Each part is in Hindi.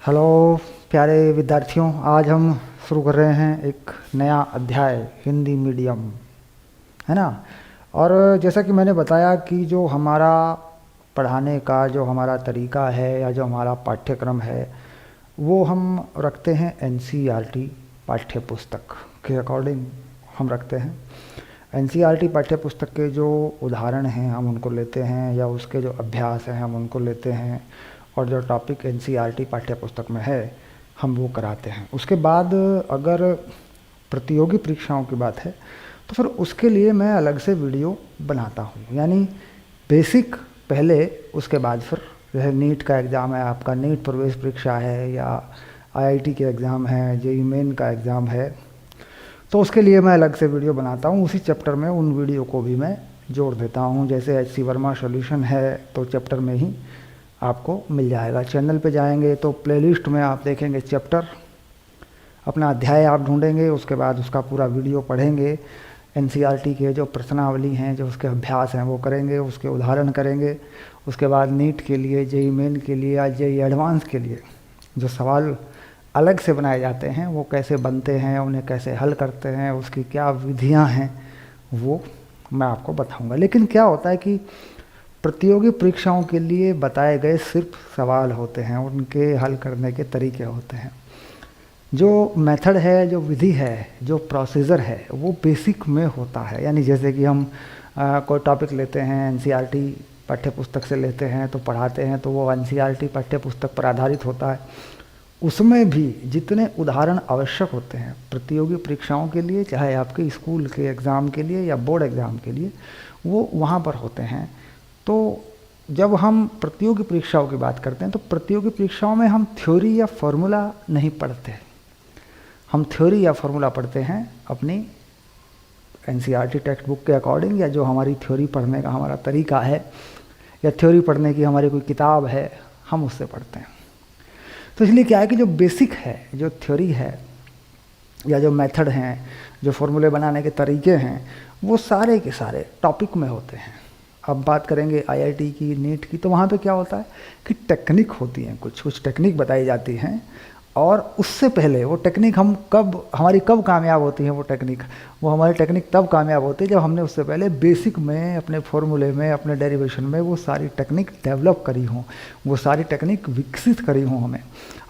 हेलो प्यारे विद्यार्थियों, आज हम शुरू कर रहे हैं एक नया अध्याय हिंदी मीडियम, है ना। और जैसा कि मैंने बताया कि जो हमारा पढ़ाने का जो हमारा तरीका है या जो हमारा पाठ्यक्रम है वो हम रखते हैं एनसीईआरटी पाठ्य पुस्तक के अकॉर्डिंग हम रखते हैं। एनसीईआरटी पाठ्य पुस्तक के जो उदाहरण हैं हम उनको लेते हैं या उसके जो अभ्यास हैं हम उनको लेते हैं और जो टॉपिक एनसीईआरटी पाठ्य पुस्तक में है हम वो कराते हैं। उसके बाद अगर प्रतियोगी परीक्षाओं की बात है तो फिर उसके लिए मैं अलग से वीडियो बनाता हूँ, यानी बेसिक पहले, उसके बाद फिर जैसे नीट का एग्ज़ाम है, आपका नीट प्रवेश परीक्षा है या आईआईटी के एग्ज़ाम है, जेईई मेन का एग्ज़ाम है, तो उसके लिए मैं अलग से वीडियो बनाता हूँ। उसी चैप्टर में उन वीडियो को भी मैं जोड़ देता हूँ। जैसे एचसी वर्मा सॉल्यूशन है तो चैप्टर में ही आपको मिल जाएगा। चैनल पे जाएंगे तो प्लेलिस्ट में आप देखेंगे चैप्टर, अपना अध्याय आप ढूंढेंगे, उसके बाद उसका पूरा वीडियो पढ़ेंगे। एनसीईआरटी के जो प्रश्नावली हैं, जो उसके अभ्यास हैं वो करेंगे, उसके उदाहरण करेंगे। उसके बाद नीट के लिए, जेईई मेन के लिए या जेईई एडवांस के लिए जो सवाल अलग से बनाए जाते हैं वो कैसे बनते हैं, उन्हें कैसे हल करते हैं, उसकी क्या विधियाँ हैं, वो मैं आपको बताऊँगा। लेकिन क्या होता है कि प्रतियोगी परीक्षाओं के लिए बताए गए सिर्फ सवाल होते हैं, उनके हल करने के तरीके होते हैं। जो मेथड है, जो विधि है, जो प्रोसीजर है वो बेसिक में होता है। यानी जैसे कि हम कोई टॉपिक लेते हैं, एनसीईआरटी पाठ्य पुस्तक से लेते हैं तो पढ़ाते हैं, तो वो एनसीईआरटी पाठ्य पुस्तक पर आधारित होता है। उसमें भी जितने उदाहरण आवश्यक होते हैं प्रतियोगी परीक्षाओं के लिए, चाहे आपके स्कूल के एग्ज़ाम के लिए या बोर्ड एग्ज़ाम के लिए, वो वहाँ पर होते हैं। तो जब हम प्रतियोगी परीक्षाओं की बात करते हैं तो प्रतियोगी परीक्षाओं में हम थ्योरी या फॉर्मूला नहीं पढ़ते। हम थ्योरी या फॉर्मूला पढ़ते हैं अपनी एनसीईआरटी टेक्स्ट बुक के अकॉर्डिंग, या जो हमारी थ्योरी पढ़ने का हमारा तरीका है या थ्योरी पढ़ने की हमारी कोई किताब है, हम उससे पढ़ते हैं। तो इसलिए क्या है कि जो बेसिक है, जो थ्योरी है या जो मेथड हैं, जो फॉर्मूले बनाने के तरीके हैं, वो सारे के सारे टॉपिक में होते हैं। अब बात करेंगे आईआईटी की, नीट की, तो वहाँ पे क्या होता है कि टेक्निक होती हैं, कुछ टेक्निक बताई जाती हैं। और उससे पहले वो टेक्निक हमारी कब कामयाब होती है, वो हमारी टेक्निक तब कामयाब होती है जब हमने उससे पहले बेसिक में, अपने फॉर्मूले में, अपने डेरिवेशन में वो सारी टेक्निक डेवलप करी हों, वो सारी टेक्निक विकसित करी हों हमें।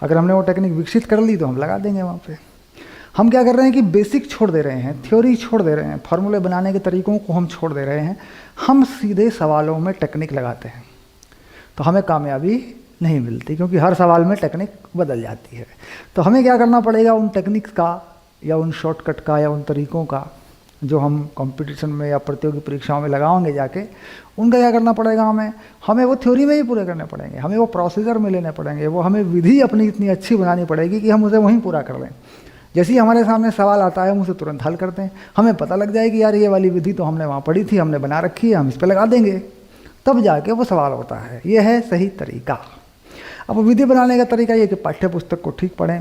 अगर हमने वो टेक्निक विकसित कर ली तो हम लगा देंगे वहाँ पे। हम क्या कर रहे हैं कि बेसिक छोड़ दे रहे हैं, थ्योरी छोड़ दे रहे हैं, फार्मूले बनाने के तरीकों को हम छोड़ दे रहे हैं, हम सीधे सवालों में टेक्निक लगाते हैं, तो हमें कामयाबी नहीं मिलती, क्योंकि हर सवाल में टेक्निक बदल जाती है। तो हमें क्या करना पड़ेगा, उन टेक्निक्स का या उन शॉर्टकट का या उन तरीकों का जो हम कंपटीशन में या प्रतियोगी परीक्षाओं में लगाएंगे जाके, उनका क्या करना पड़ेगा, हमें वो थ्योरी में ही पूरे करने पड़ेंगे, हमें वो प्रोसीजर में लेने पड़ेंगे, वो हमें विधि अपनी इतनी अच्छी बनानी पड़ेगी कि हम उसे वहीं पूरा कर लें। जैसे ही हमारे सामने सवाल आता है हम उसे तुरंत हल करते हैं। हमें पता लग जाएगी यार ये वाली विधि तो हमने वहाँ पढ़ी थी, हमने बना रखी है, हम इस पर लगा देंगे, तब जाके वो सवाल होता है। ये है सही तरीका। अब विधि बनाने का तरीका ये कि पाठ्य पुस्तक को ठीक पढ़ें,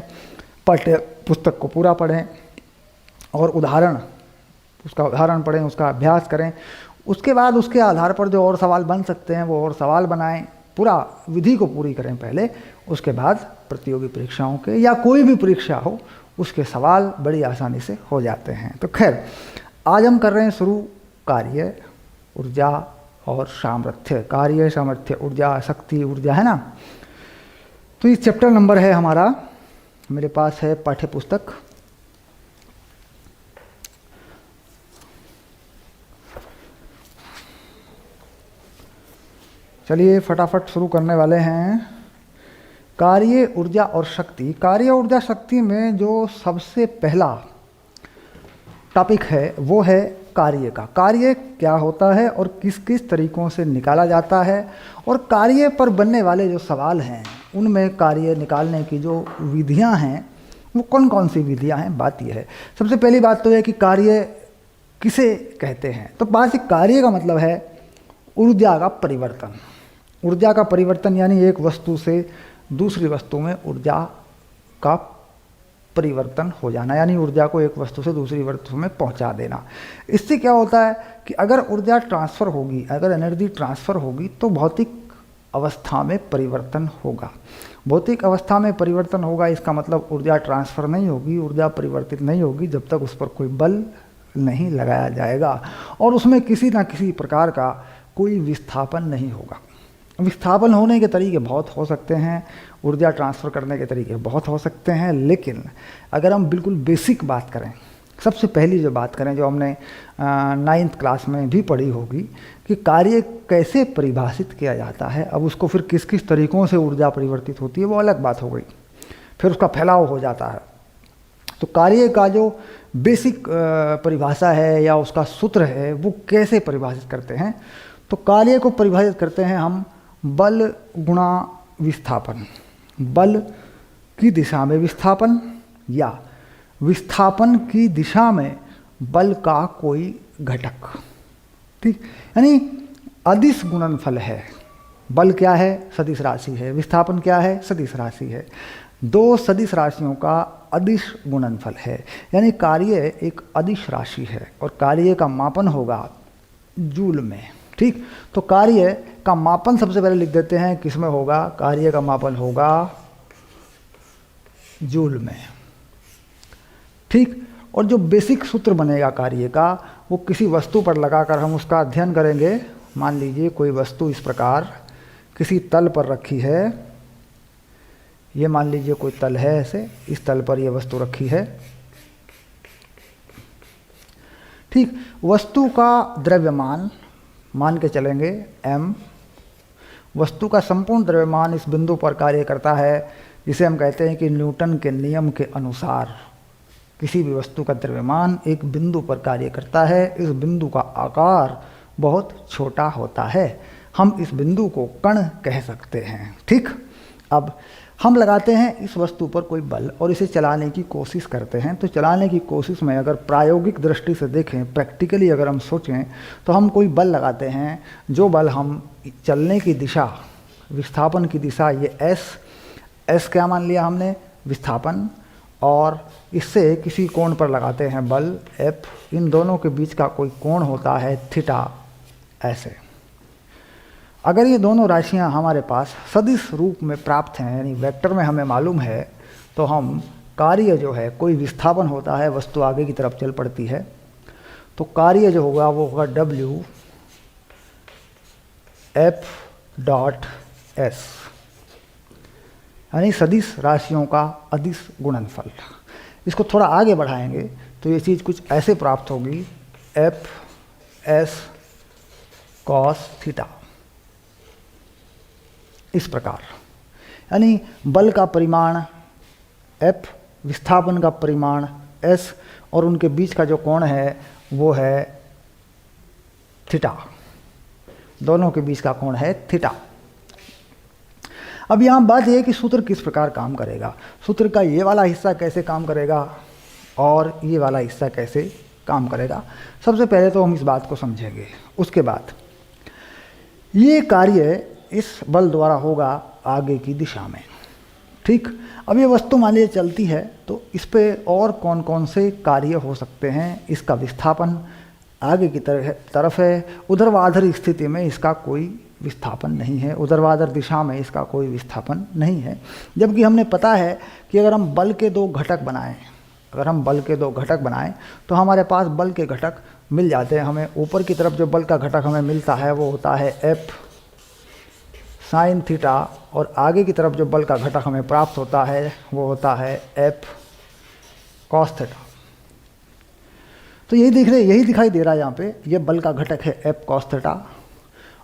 पाठ्य पुस्तक को पूरा पढ़ें और उसका उदाहरण पढ़ें, उसका अभ्यास करें। उसके बाद उसके आधार पर जो और सवाल बन सकते हैं वो और सवाल बनाएं, पूरा विधि को पूरी करें पहले। उसके बाद प्रतियोगी परीक्षाओं के या कोई भी परीक्षा हो उसके सवाल बड़ी आसानी से हो जाते हैं। तो खैर, आज हम कर रहे हैं शुरू कार्य, ऊर्जा और सामर्थ्य। कार्य, सामर्थ्य, ऊर्जा, शक्ति, ऊर्जा, है ना। तो ये चैप्टर नंबर है हमारा, मेरे पास है पाठ्य पुस्तक। चलिए फटाफट शुरू करने वाले हैं। कार्य, ऊर्जा और शक्ति। कार्य, ऊर्जा, शक्ति में जो सबसे पहला टॉपिक है वो है कार्य का। कार्य क्या होता है और किस किस तरीकों से निकाला जाता है, और कार्य पर बनने वाले जो सवाल हैं उनमें कार्य निकालने की जो विधियां हैं वो कौन कौन सी विधियां हैं। बात यह है, सबसे पहली बात तो है कि कार्य किसे कहते हैं। तो बात कार्य का मतलब है ऊर्जा का परिवर्तन। ऊर्जा का परिवर्तन यानी एक वस्तु से दूसरी वस्तु में ऊर्जा का परिवर्तन हो जाना, यानी ऊर्जा को एक वस्तु से दूसरी वस्तु में पहुंचा देना। इससे क्या होता है कि अगर ऊर्जा ट्रांसफ़र होगी, अगर एनर्जी ट्रांसफ़र होगी तो भौतिक अवस्था में परिवर्तन होगा। भौतिक अवस्था में परिवर्तन होगा इसका मतलब ऊर्जा ट्रांसफ़र नहीं होगी, ऊर्जा परिवर्तित नहीं होगी जब तक उस पर कोई बल नहीं लगाया जाएगा और उसमें किसी ना किसी प्रकार का कोई विस्थापन नहीं होगा। विस्थापन होने के तरीके बहुत हो सकते हैं, ऊर्जा ट्रांसफ़र करने के तरीके बहुत हो सकते हैं, लेकिन अगर हम बिल्कुल बेसिक बात करें, सबसे पहली जो बात करें जो हमने 9th क्लास में भी पढ़ी होगी कि कार्य कैसे परिभाषित किया जाता है, अब उसको फिर किस किस तरीक़ों से ऊर्जा परिवर्तित होती है वो अलग बात हो गई, फिर उसका फैलाव हो जाता है। तो कार्य का जो बेसिक परिभाषा है या उसका सूत्र है वो कैसे परिभाषित करते हैं, तो कार्य को परिभाषित करते हैं हम बल गुणा विस्थापन, बल की दिशा में विस्थापन या विस्थापन की दिशा में बल का कोई घटक। ठीक, यानी अदिश गुणनफल है। बल क्या है? सदिश राशि है। विस्थापन क्या है? सदिश राशि है। दो सदिश राशियों का अदिश गुणनफल है, यानी कार्य एक अदिश राशि है और कार्य का मापन होगा जूल में। ठीक, तो कार्य का मापन सबसे पहले लिख देते हैं, किस में होगा? कार्य का मापन होगा जूल में। ठीक, और जो बेसिक सूत्र बनेगा कार्य का वो किसी वस्तु पर लगाकर हम उसका अध्ययन करेंगे। मान लीजिए कोई वस्तु इस प्रकार किसी तल पर रखी है, ये मान लीजिए कोई तल है, ऐसे इस तल पर ये वस्तु रखी है। ठीक, वस्तु का द्रव्यमान मान के चलेंगे m, वस्तु का संपूर्ण द्रव्यमान इस बिंदु पर कार्य करता है, जिसे हम कहते हैं कि न्यूटन के नियम के अनुसार किसी भी वस्तु का द्रव्यमान एक बिंदु पर कार्य करता है। इस बिंदु का आकार बहुत छोटा होता है, हम इस बिंदु को कण कह सकते हैं। ठीक, अब हम लगाते हैं इस वस्तु पर कोई बल और इसे चलाने की कोशिश करते हैं। तो चलाने की कोशिश में अगर प्रायोगिक दृष्टि से देखें, प्रैक्टिकली अगर हम सोचें, तो हम कोई बल लगाते हैं। जो बल हम चलने की दिशा, विस्थापन की दिशा, ये एस क्या मान लिया हमने? विस्थापन, और इससे किसी कोण पर लगाते हैं बल एफ। इन दोनों के बीच का कोई कोण होता है थीटा, ऐसे। अगर ये दोनों राशियां हमारे पास सदिश रूप में प्राप्त हैं, यानी वेक्टर में हमें मालूम है, तो हम कार्य जो है, कोई विस्थापन होता है, वस्तु आगे की तरफ चल पड़ती है, तो कार्य जो होगा वो होगा W F डॉट S, यानी सदिश राशियों का अदिश गुणनफल। इसको थोड़ा आगे बढ़ाएंगे तो ये चीज़ कुछ ऐसे प्राप्त होगी, एफ एस कॉस थीटा, इस प्रकार। यानी बल का परिमाण एफ, विस्थापन का परिमाण एस, और उनके बीच का जो कोण है वो है थीटा, दोनों के बीच का कोण है थीटा। अब यहाँ बात यह है कि सूत्र किस प्रकार काम करेगा, सूत्र का ये वाला हिस्सा कैसे काम करेगा और ये वाला हिस्सा कैसे काम करेगा। सबसे पहले तो हम इस बात को समझेंगे, उसके बाद ये कार्य इस बल द्वारा होगा आगे की दिशा में। ठीक, अब ये वस्तु मान लीजिए चलती है, तो इस पे और कौन कौन से कार्य हो सकते हैं। इसका विस्थापन आगे की तरफ है, ऊर्ध्वाधर स्थिति में इसका कोई विस्थापन नहीं है, ऊर्ध्वाधर दिशा में इसका कोई विस्थापन नहीं है। जबकि हमने पता है कि अगर हम बल के दो घटक बनाएं, तो हमारे पास बल के घटक मिल जाते हैं। हमें ऊपर की तरफ जो बल का घटक हमें मिलता है वो होता है एफ साइन थीटा, और आगे की तरफ जो बल का घटक हमें प्राप्त होता है वो होता है एफ कॉस थीटा। तो यही दिखाई दे रहा है यहाँ पे, ये बल का घटक है एफ कॉस थीटा,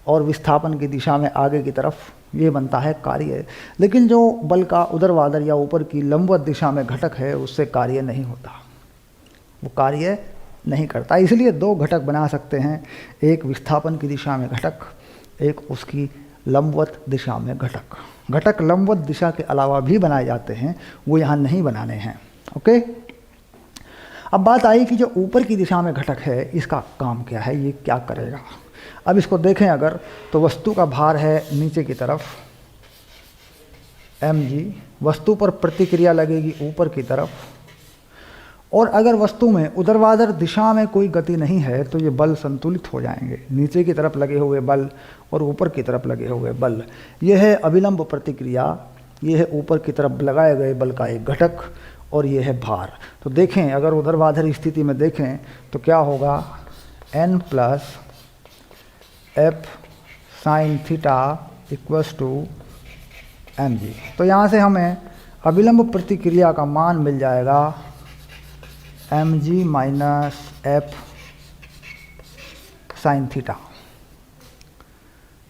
और विस्थापन की दिशा में आगे की तरफ ये बनता है कार्य। लेकिन जो बल का ऊर्ध्वाधर या ऊपर की लंबवत दिशा में घटक है उससे कार्य नहीं होता, वो कार्य नहीं करता। इसलिए दो घटक बना सकते हैं, एक विस्थापन की दिशा में घटक, एक उसकी लंबवत दिशा में घटक। घटक लंबवत दिशा के अलावा भी बनाए जाते हैं, वो यहाँ नहीं बनाने हैं। ओके, अब बात आई कि जो ऊपर की दिशा में घटक है इसका काम क्या है, ये क्या करेगा। अब इसको देखें अगर, तो वस्तु का भार है नीचे की तरफ mg, वस्तु पर प्रतिक्रिया लगेगी ऊपर की तरफ, और अगर वस्तु में ऊर्ध्वाधर दिशा में कोई गति नहीं है तो ये बल संतुलित हो जाएंगे। नीचे की तरफ लगे हुए बल और ऊपर की तरफ लगे हुए बल, यह है अभिलंब प्रतिक्रिया। यह है ऊपर की तरफ लगाए गए बल का एक घटक और यह है भार। तो देखें, अगर ऊर्ध्वाधर स्थिति में देखें तो क्या होगा, n plus F sine theta equals to mg। तो यहाँ से हमें अभिलंब प्रतिक्रिया का मान मिल जाएगा mg minus F sine theta.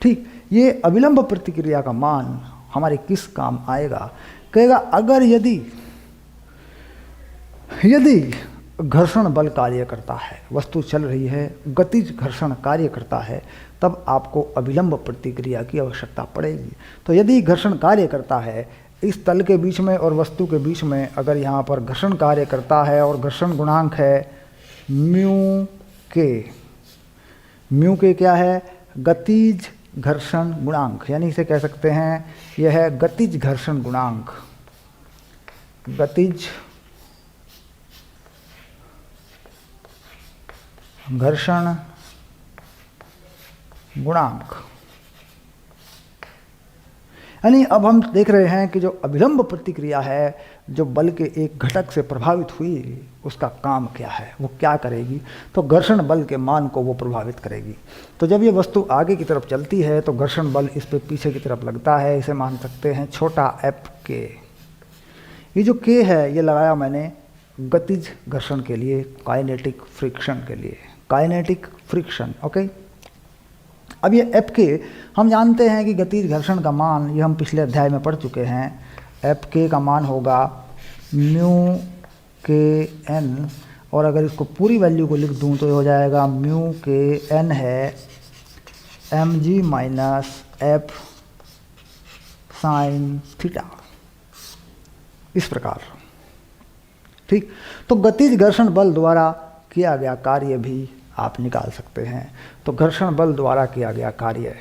ठीक, ये अभिलंब प्रतिक्रिया का मान हमारे किस काम आएगा? कहेगा अगर यदि घर्षण बल कार्य करता है, वस्तु चल रही है, गतिज घर्षण कार्य करता है, तब आपको अभिलंब प्रतिक्रिया की आवश्यकता पड़ेगी। तो यदि घर्षण कार्य करता है इस तल के बीच में और वस्तु के बीच में, अगर यहाँ पर घर्षण कार्य करता है और घर्षण गुणांक है म्यू के क्या है, गतिज घर्षण गुणांक, यानी इसे कह सकते हैं यह है गतिज घर्षण गुणांक, गतिज घर्षण गुणांक। यानी अब हम देख रहे हैं कि जो अभिलंब प्रतिक्रिया है, जो बल के एक घटक से प्रभावित हुई, उसका काम क्या है, वो क्या करेगी? तो घर्षण बल के मान को वो प्रभावित करेगी। तो जब ये वस्तु आगे की तरफ चलती है तो घर्षण बल इस पे पीछे की तरफ लगता है, इसे मान सकते हैं छोटा एफ के। ये जो के है ये लगाया मैंने गतिज घर्षण के लिए, काइनेटिक फ्रिक्शन के लिए, काइनेटिक फ्रिक्शन। ओके, अब ये एफ के हम जानते हैं कि गतिज घर्षण का मान, ये हम पिछले अध्याय में पढ़ चुके हैं, एफ के का मान होगा म्यू के एन, और अगर इसको पूरी वैल्यू को लिख दूं तो ये हो जाएगा म्यू के एन है M G minus F sine theta, इस प्रकार। ठीक, तो गतिज घर्षण बल द्वारा किया गया कार्य भी आप निकाल सकते हैं। तो घर्षण बल द्वारा किया गया कार्य,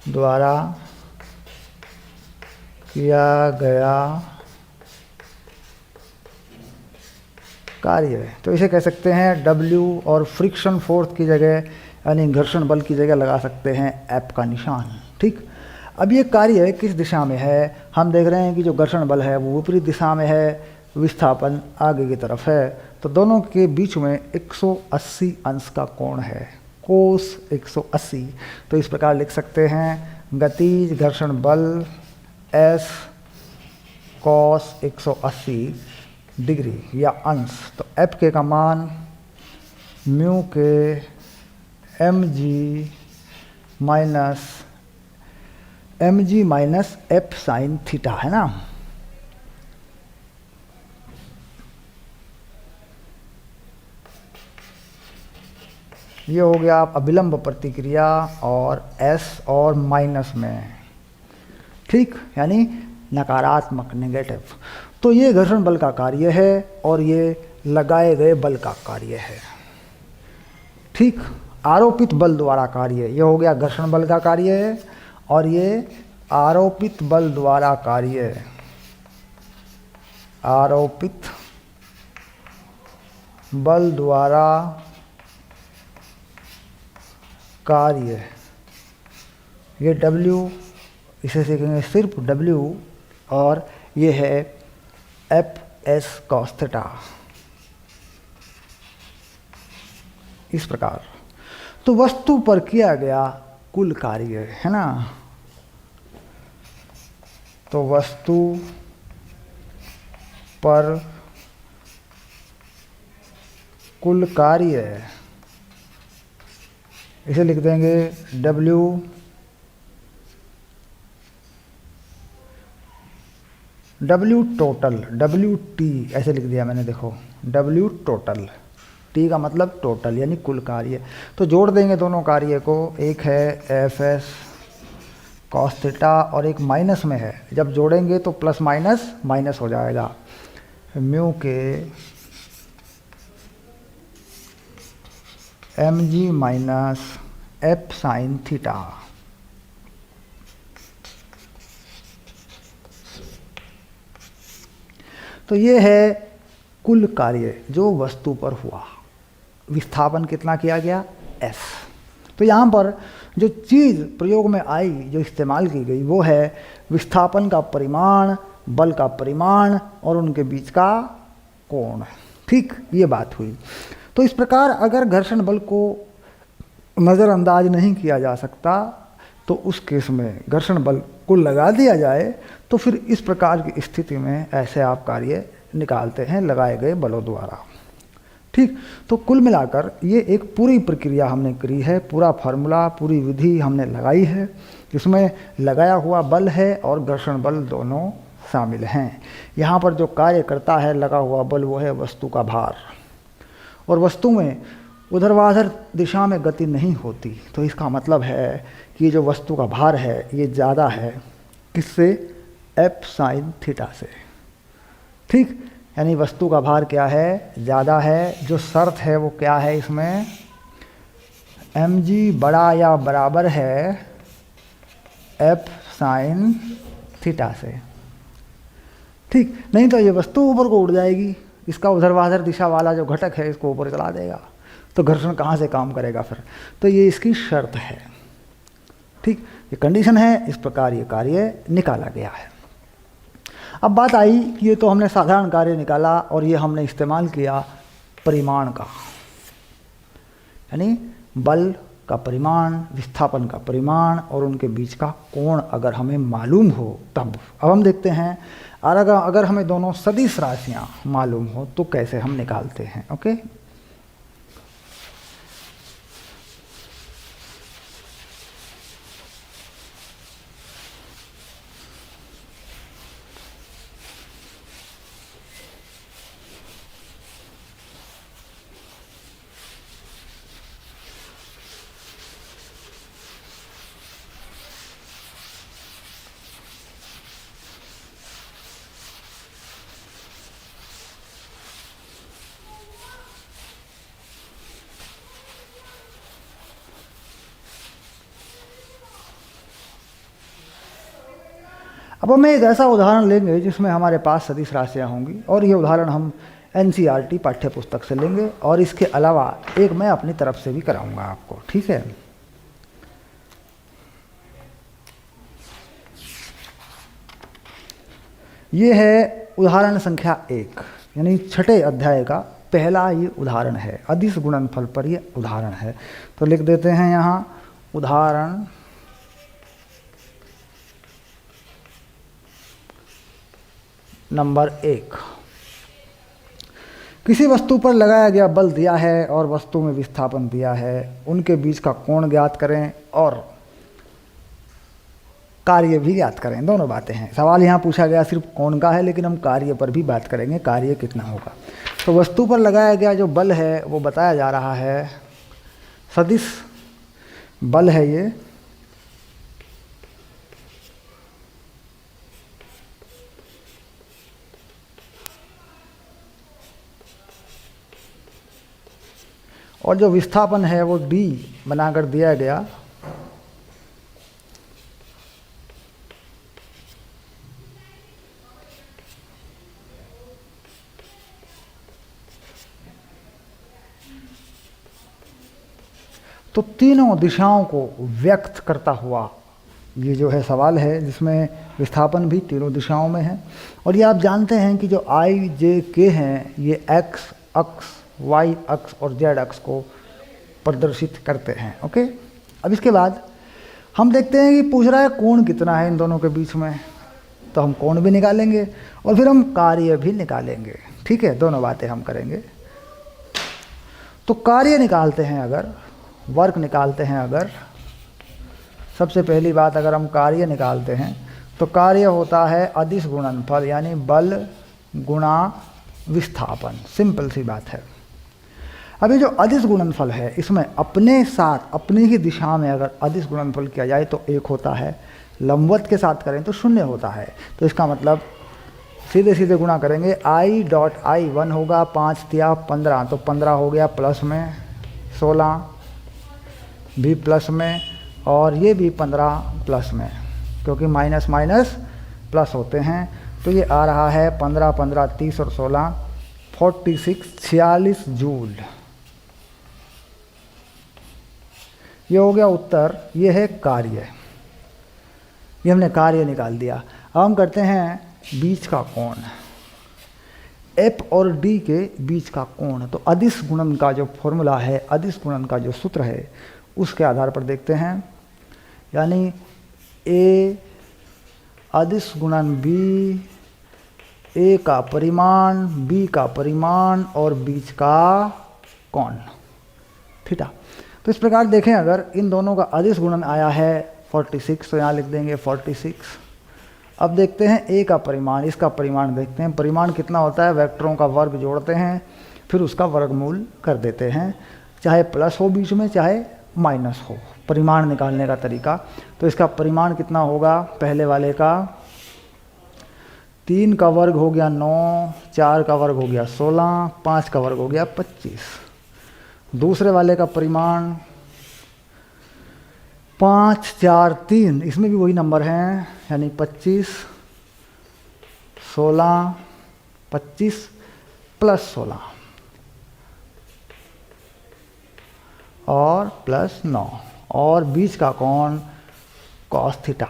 द्वारा किया गया कार्य, तो इसे कह सकते हैं W, और फ्रिक्शन फोर्स की जगह यानी घर्षण बल की जगह लगा सकते हैं F का निशान। ठीक, अब ये कार्य किस दिशा में है? हम देख रहे हैं कि जो घर्षण बल है वो विपरीत दिशा में है, विस्थापन आगे की तरफ है, तो दोनों के बीच में 180 अंश का कोण है, कोस 180। तो इस प्रकार लिख सकते हैं गतिज घर्षण बल S कॉस 180 डिग्री या अंश। तो एफ के का मान mu K M G minus F sine theta है ना। ये हो गया अभिलंब प्रतिक्रिया और एस और माइनस में। ठीक, यानी नकारात्मक, नेगेटिव। तो ये घर्षण बल का कार्य है और ये लगाए गए बल का कार्य है। ठीक, आरोपित बल द्वारा कार्य, ये हो गया घर्षण बल का कार्य है और ये आरोपित बल द्वारा कार्य, आरोपित बल द्वारा कार्य। ये W, इसे सीखेंगे सिर्फ W, और ये है एफ एस कॉस थीटा, इस प्रकार। तो वस्तु पर किया गया कुल कार्य है ना, तो वस्तु पर कुल कार्य, इसे लिख देंगे W टोटल, WT ऐसे लिख दिया मैंने, देखो W टोटल, T का मतलब टोटल यानी कुल कार्य। तो जोड़ देंगे दोनों कार्य को, एक है एफ एस कॉस थीटा और एक माइनस में है, जब जोड़ेंगे तो प्लस माइनस माइनस हो जाएगा, mu K M G minus F sine theta. तो ये है कुल कार्य जो वस्तु पर हुआ। विस्थापन कितना किया गया? S। तो यहाँ पर जो चीज़ प्रयोग में आई, जो इस्तेमाल की गई, वो है विस्थापन का परिमाण, बल का परिमाण और उनके बीच का कोण। ठीक, ये बात हुई। तो इस प्रकार अगर घर्षण बल को नज़रअंदाज नहीं किया जा सकता तो उस केस में घर्षण बल को लगा दिया जाए तो फिर इस प्रकार की स्थिति में ऐसे आप कार्य निकालते हैं लगाए गए बलों द्वारा। ठीक, तो कुल मिलाकर ये एक पूरी प्रक्रिया हमने करी है, पूरा फार्मूला, पूरी विधि हमने लगाई है, जिसमें लगाया हुआ बल है और घर्षण बल दोनों शामिल हैं। यहाँ पर जो कार्य करता है लगा हुआ बल वो है वस्तु का भार, और वस्तु में ऊर्ध्वाधर दिशा में गति नहीं होती, तो इसका मतलब है कि ये जो वस्तु का भार है ये ज़्यादा है किससे? F sin थीटा से। ठीक, यानी वस्तु का भार क्या है? ज़्यादा है। जो शर्त है वो क्या है इसमें? mg बड़ा या बराबर है F sin थीटा से। ठीक, नहीं तो ये वस्तु ऊपर को उड़ जाएगी, इसका ऊर्ध्वाधर दिशा वाला जो घटक है इसको ऊपर चला देगा, तो घर्षण कहाँ से काम करेगा फिर? तो ये इसकी शर्त है। ठीक, ये कंडीशन है, इस प्रकार ये कार्य निकाला गया है। अब बात आई कि ये तो हमने साधारण कार्य निकाला और ये हमने इस्तेमाल किया परिमाण का, यानी बल का परिमाण, विस्थापन का परिमाण और उनके बीच का कोण अगर हमें मालूम हो तब। अब हम देखते हैं अगर हमें दोनों सदिश राशियाँ मालूम हो तो कैसे हम निकालते हैं। ओके, अब हम एक ऐसा उदाहरण लेंगे जिसमें हमारे पास सदिश राशियाँ होंगी, और ये उदाहरण हम NCERT पाठ्य पुस्तक से लेंगे और इसके अलावा एक मैं अपनी तरफ से भी कराऊंगा आपको। ठीक है, ये है उदाहरण संख्या 1, यानी छठे अध्याय का पहला ये उदाहरण है। अदिश गुणनफल पर ये उदाहरण है, तो लिख देते हैं यहाँ उदाहरण नंबर 1। किसी वस्तु पर लगाया गया बल दिया है और वस्तु में विस्थापन दिया है, उनके बीच का कोण ज्ञात करें और कार्य भी ज्ञात करें। दोनों बातें हैं। सवाल यहाँ पूछा गया सिर्फ कोण का है, लेकिन हम कार्य पर भी बात करेंगे, कार्य कितना होगा। तो वस्तु पर लगाया गया जो बल है वो बताया जा रहा है, सदिश बल है ये, और जो विस्थापन है वो d बनाकर दिया गया। तो तीनों दिशाओं को व्यक्त करता हुआ ये जो है सवाल है, जिसमें विस्थापन भी तीनों दिशाओं में है। और ये आप जानते हैं कि जो I, J, K हैं ये x अक्ष, y अक्ष और z अक्ष को प्रदर्शित करते हैं। ओके, अब इसके बाद हम देखते हैं कि पूछ रहा है कोण कितना है इन दोनों के बीच में, तो हम कोण भी निकालेंगे और फिर हम कार्य भी निकालेंगे। ठीक है, दोनों बातें हम करेंगे। तो कार्य निकालते हैं, अगर वर्क निकालते हैं, अगर सबसे पहली बात अगर हम कार्य निकालते हैं तो कार्य होता है अदिश गुणनफल, यानी बल गुणा विस्थापन। सिंपल सी बात है। अभी जो अदिश गुणनफल है इसमें अपने साथ अपनी ही दिशा में अगर अदिश गुणनफल किया जाए तो 1 होता है, लंबवत के साथ करें तो 0 होता है। तो इसका मतलब सीधे सीधे गुणा करेंगे, I.I 1 होगा, 5 तिया 15, तो 15 हो गया प्लस में, 16 भी प्लस में और ये भी 15 प्लस में, क्योंकि माइनस माइनस प्लस होते हैं। तो ये आ रहा है 15, 15, 30 और 16, 46, 46 जूल। ये हो गया उत्तर। ये है कार्य, ये हमने कार्य निकाल दिया। अब हम करते हैं बीच का कोण। F और D के बीच का कोण, तो अदिश गुणन का जो फॉर्मूला है, अदिश गुणन का जो सूत्र है, उसके आधार पर देखते हैं। यानी A अदिश गुणन B, A का परिमाण, B का परिमाण और बीच का कोण थीटा। तो इस प्रकार देखें, अगर इन दोनों का अदिश गुणन आया है 46, तो यहाँ लिख देंगे 46। अब देखते हैं ए का परिमाण, इसका परिमाण देखते हैं। परिमाण कितना होता है, वेक्टरों का वर्ग जोड़ते हैं, फिर उसका वर्गमूल कर देते हैं, चाहे प्लस हो बीच में चाहे माइनस हो, परिमाण निकालने का तरीका। तो इसका परिमाण कितना होगा, पहले वाले का 3 का वर्ग हो गया 9, 4 का वर्ग हो गया 16, 5 का वर्ग हो गया 25। दूसरे वाले का परिमाण 5, 4, 3, इसमें भी वही नंबर हैं, यानी 25, 16, 25 प्लस 16 और प्लस 9, और बीच का कोण कॉस थीटा।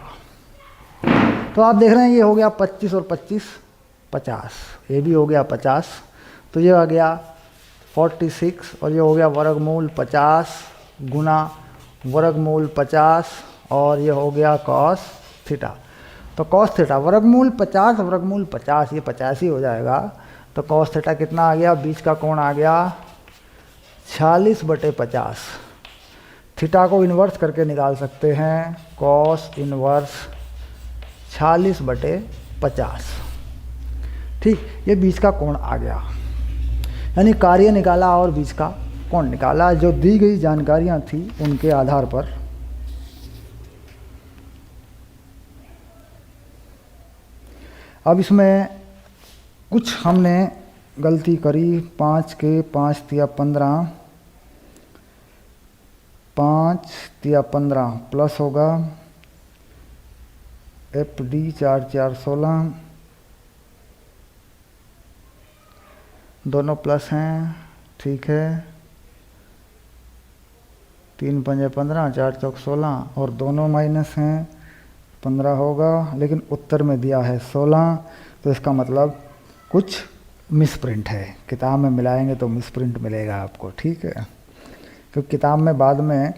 तो आप देख रहे हैं ये हो गया 25 और 25 50, ये भी हो गया 50, तो ये आ गया 46 और ये हो गया वर्गमूल 50 गुना वर्गमूल 50 और ये हो गया कॉस थीटा। तो कॉस थीटा वर्गमूल 50 वर्गमूल 50, ये 50 ही हो जाएगा। तो कॉस थीटा कितना आ गया, बीच का कोण आ गया 46/50। थीटा को इन्वर्स करके निकाल सकते हैं, कॉस इन्वर्स 46/50। ठीक, ये बीच का कोण आ गया, यानी कार्य निकाला और बीच का कोण निकाला, जो दी गई जानकारियां थी उनके आधार पर। अब इसमें कुछ हमने गलती करी, 5 के 5 तिया 15, 5 तिया 15 प्लस होगा FD 4 4 16, दोनों प्लस हैं, ठीक है। 3 पंजे 15, 4 चौक 16 और दोनों माइनस हैं, 15 होगा, लेकिन उत्तर में दिया है 16, तो इसका मतलब कुछ मिसप्रिंट है। किताब में मिलाएंगे तो मिसप्रिंट मिलेगा आपको, ठीक है। क्योंकि किताब में बाद में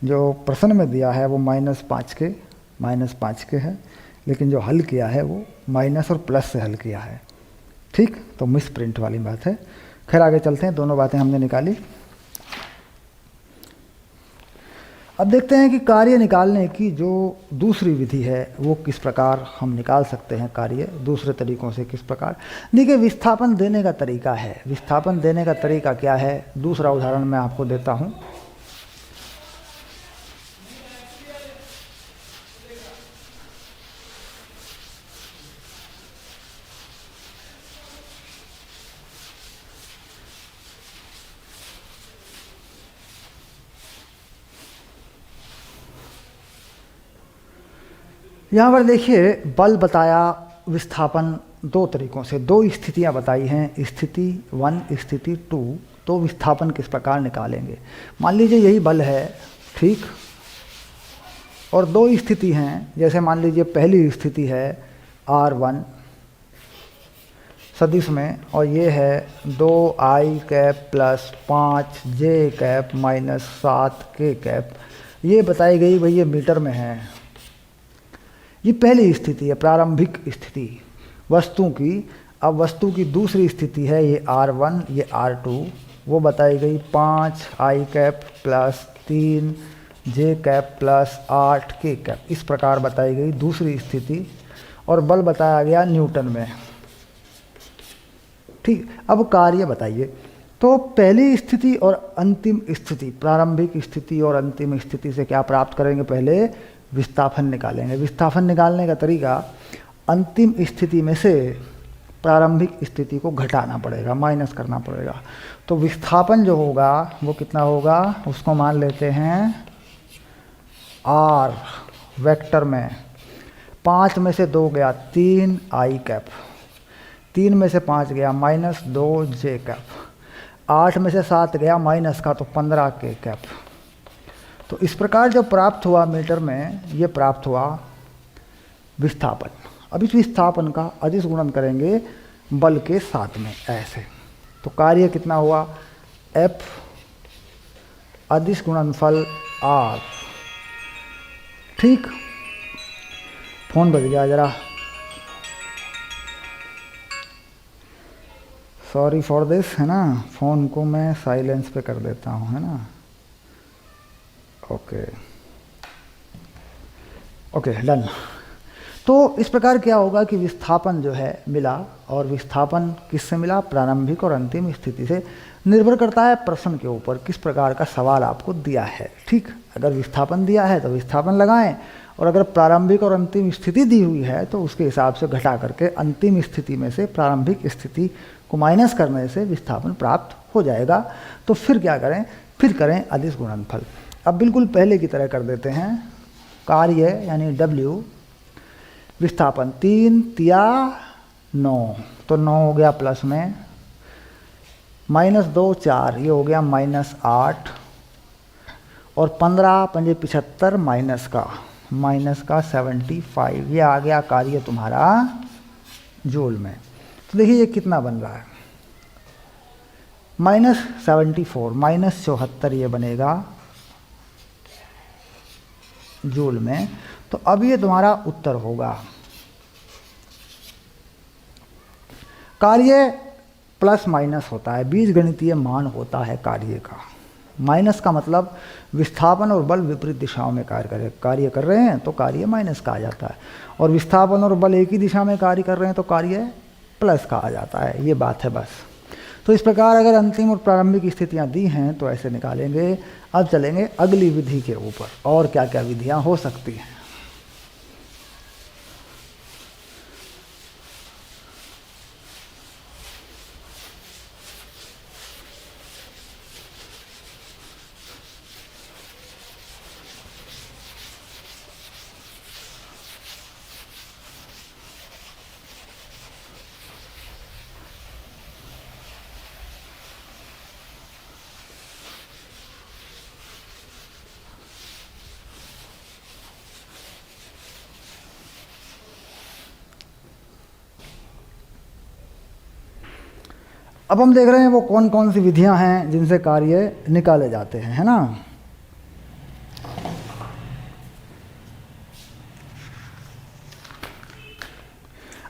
जो प्रश्न में दिया है वो -5 के है, लेकिन जो हल किया है वो माइनस और प्लस से हल किया है, ठीक। तो मिसप्रिंट वाली बात है। खैर आगे चलते हैं, दोनों बातें हमने निकाली। अब देखते हैं कि कार्य निकालने की जो दूसरी विधि है वो किस प्रकार हम निकाल सकते हैं, कार्य दूसरे तरीकों से किस प्रकार। देखिए, विस्थापन देने का तरीका है। विस्थापन देने का तरीका क्या है, दूसरा उदाहरण मैं आपको देता हूँ। यहाँ पर देखिए, बल बताया, विस्थापन दो तरीकों से, दो स्थितियाँ बताई हैं, स्थिति 1 स्थिति 2। तो विस्थापन किस प्रकार निकालेंगे। मान लीजिए यही बल है, ठीक, और दो स्थिति हैं। जैसे मान लीजिए पहली स्थिति है R1 सदिश में, और ये है 2i cap plus 5j cap minus 7k cap, ये बताई गई भाई, ये मीटर में है। ये पहली स्थिति है, प्रारंभिक स्थिति वस्तु की। अब वस्तु की दूसरी स्थिति है ये R1, ये R2, वो बताई गई 5i cap plus 3j cap plus 8k cap, इस प्रकार बताई गई दूसरी स्थिति। और बल बताया गया न्यूटन में, ठीक। अब कार्य बताइए। तो पहली स्थिति और अंतिम स्थिति, प्रारंभिक स्थिति और अंतिम स्थिति से क्या प्राप्त करेंगे, पहले विस्थापन निकालेंगे। विस्थापन निकालने का तरीका, अंतिम स्थिति में से प्रारंभिक स्थिति को घटाना पड़ेगा, माइनस करना पड़ेगा। तो विस्थापन जो होगा वो कितना होगा, उसको मान लेते हैं R वेक्टर में। 5 में से 2 गया 3 आई कैप, 3 में से 5 गया -2 जे कैप, 8 में से 7 गया माइनस का तो 15 के कैप। तो इस प्रकार जो प्राप्त हुआ मीटर में, ये प्राप्त हुआ विस्थापन। अब इस विस्थापन का अदिश गुणन करेंगे बल के साथ में ऐसे, तो कार्य कितना हुआ, F अदिश गुणनफल R। ठीक, फोन बज गया जरा, सॉरी फॉर दिस, है ना। फ़ोन को मैं साइलेंस पे कर देता हूँ, है ना। Okay okay done. तो इस प्रकार क्या होगा कि विस्थापन जो है मिला, और विस्थापन किससे मिला, प्रारंभिक और अंतिम स्थिति से। निर्भर करता है प्रश्न के ऊपर, किस प्रकार का सवाल आपको दिया है। ठीक, अगर विस्थापन दिया है तो विस्थापन लगाएं, और अगर प्रारंभिक और अंतिम स्थिति दी हुई है तो उसके हिसाब से घटा करके अंतिम स्थिति में से प्रारंभिक स्थिति को माइनस करने से विस्थापन प्राप्त हो जाएगा। तो फिर क्या करें, फिर करें अदिश गुणनफल। अब बिल्कुल पहले की तरह कर देते हैं, कार्य यानी W, विस्थापन 3 तिया 9, तो 9 हो गया प्लस में, -2 4, ये हो गया -8, और 15 पंजे 75 माइनस का 75, ये आ गया कार्य तुम्हारा जूल में। तो देखिए ये कितना बन रहा है, -74 -74 ये बनेगा जूल में। तो अब ये तुम्हारा उत्तर होगा। कार्य प्लस माइनस होता है, बीजगणितीय मान होता है कार्य का। माइनस का मतलब विस्थापन और बल विपरीत दिशाओं में कार्य कर रहे हैं तो कार्य माइनस का आ जाता है, और विस्थापन और बल एक ही दिशा में कार्य कर रहे हैं तो कार्य प्लस का आ जाता है। ये बात है बस। तो इस प्रकार अगर अंतिम और प्रारंभिक स्थितियां दी हैं तो ऐसे निकालेंगे। अब चलेंगे अगली विधि के ऊपर, और क्या क्या विधियां हो सकती हैं। अब हम देख रहे हैं वो कौन कौन सी विधियां हैं जिनसे कार्य निकाले जाते हैं, है ना।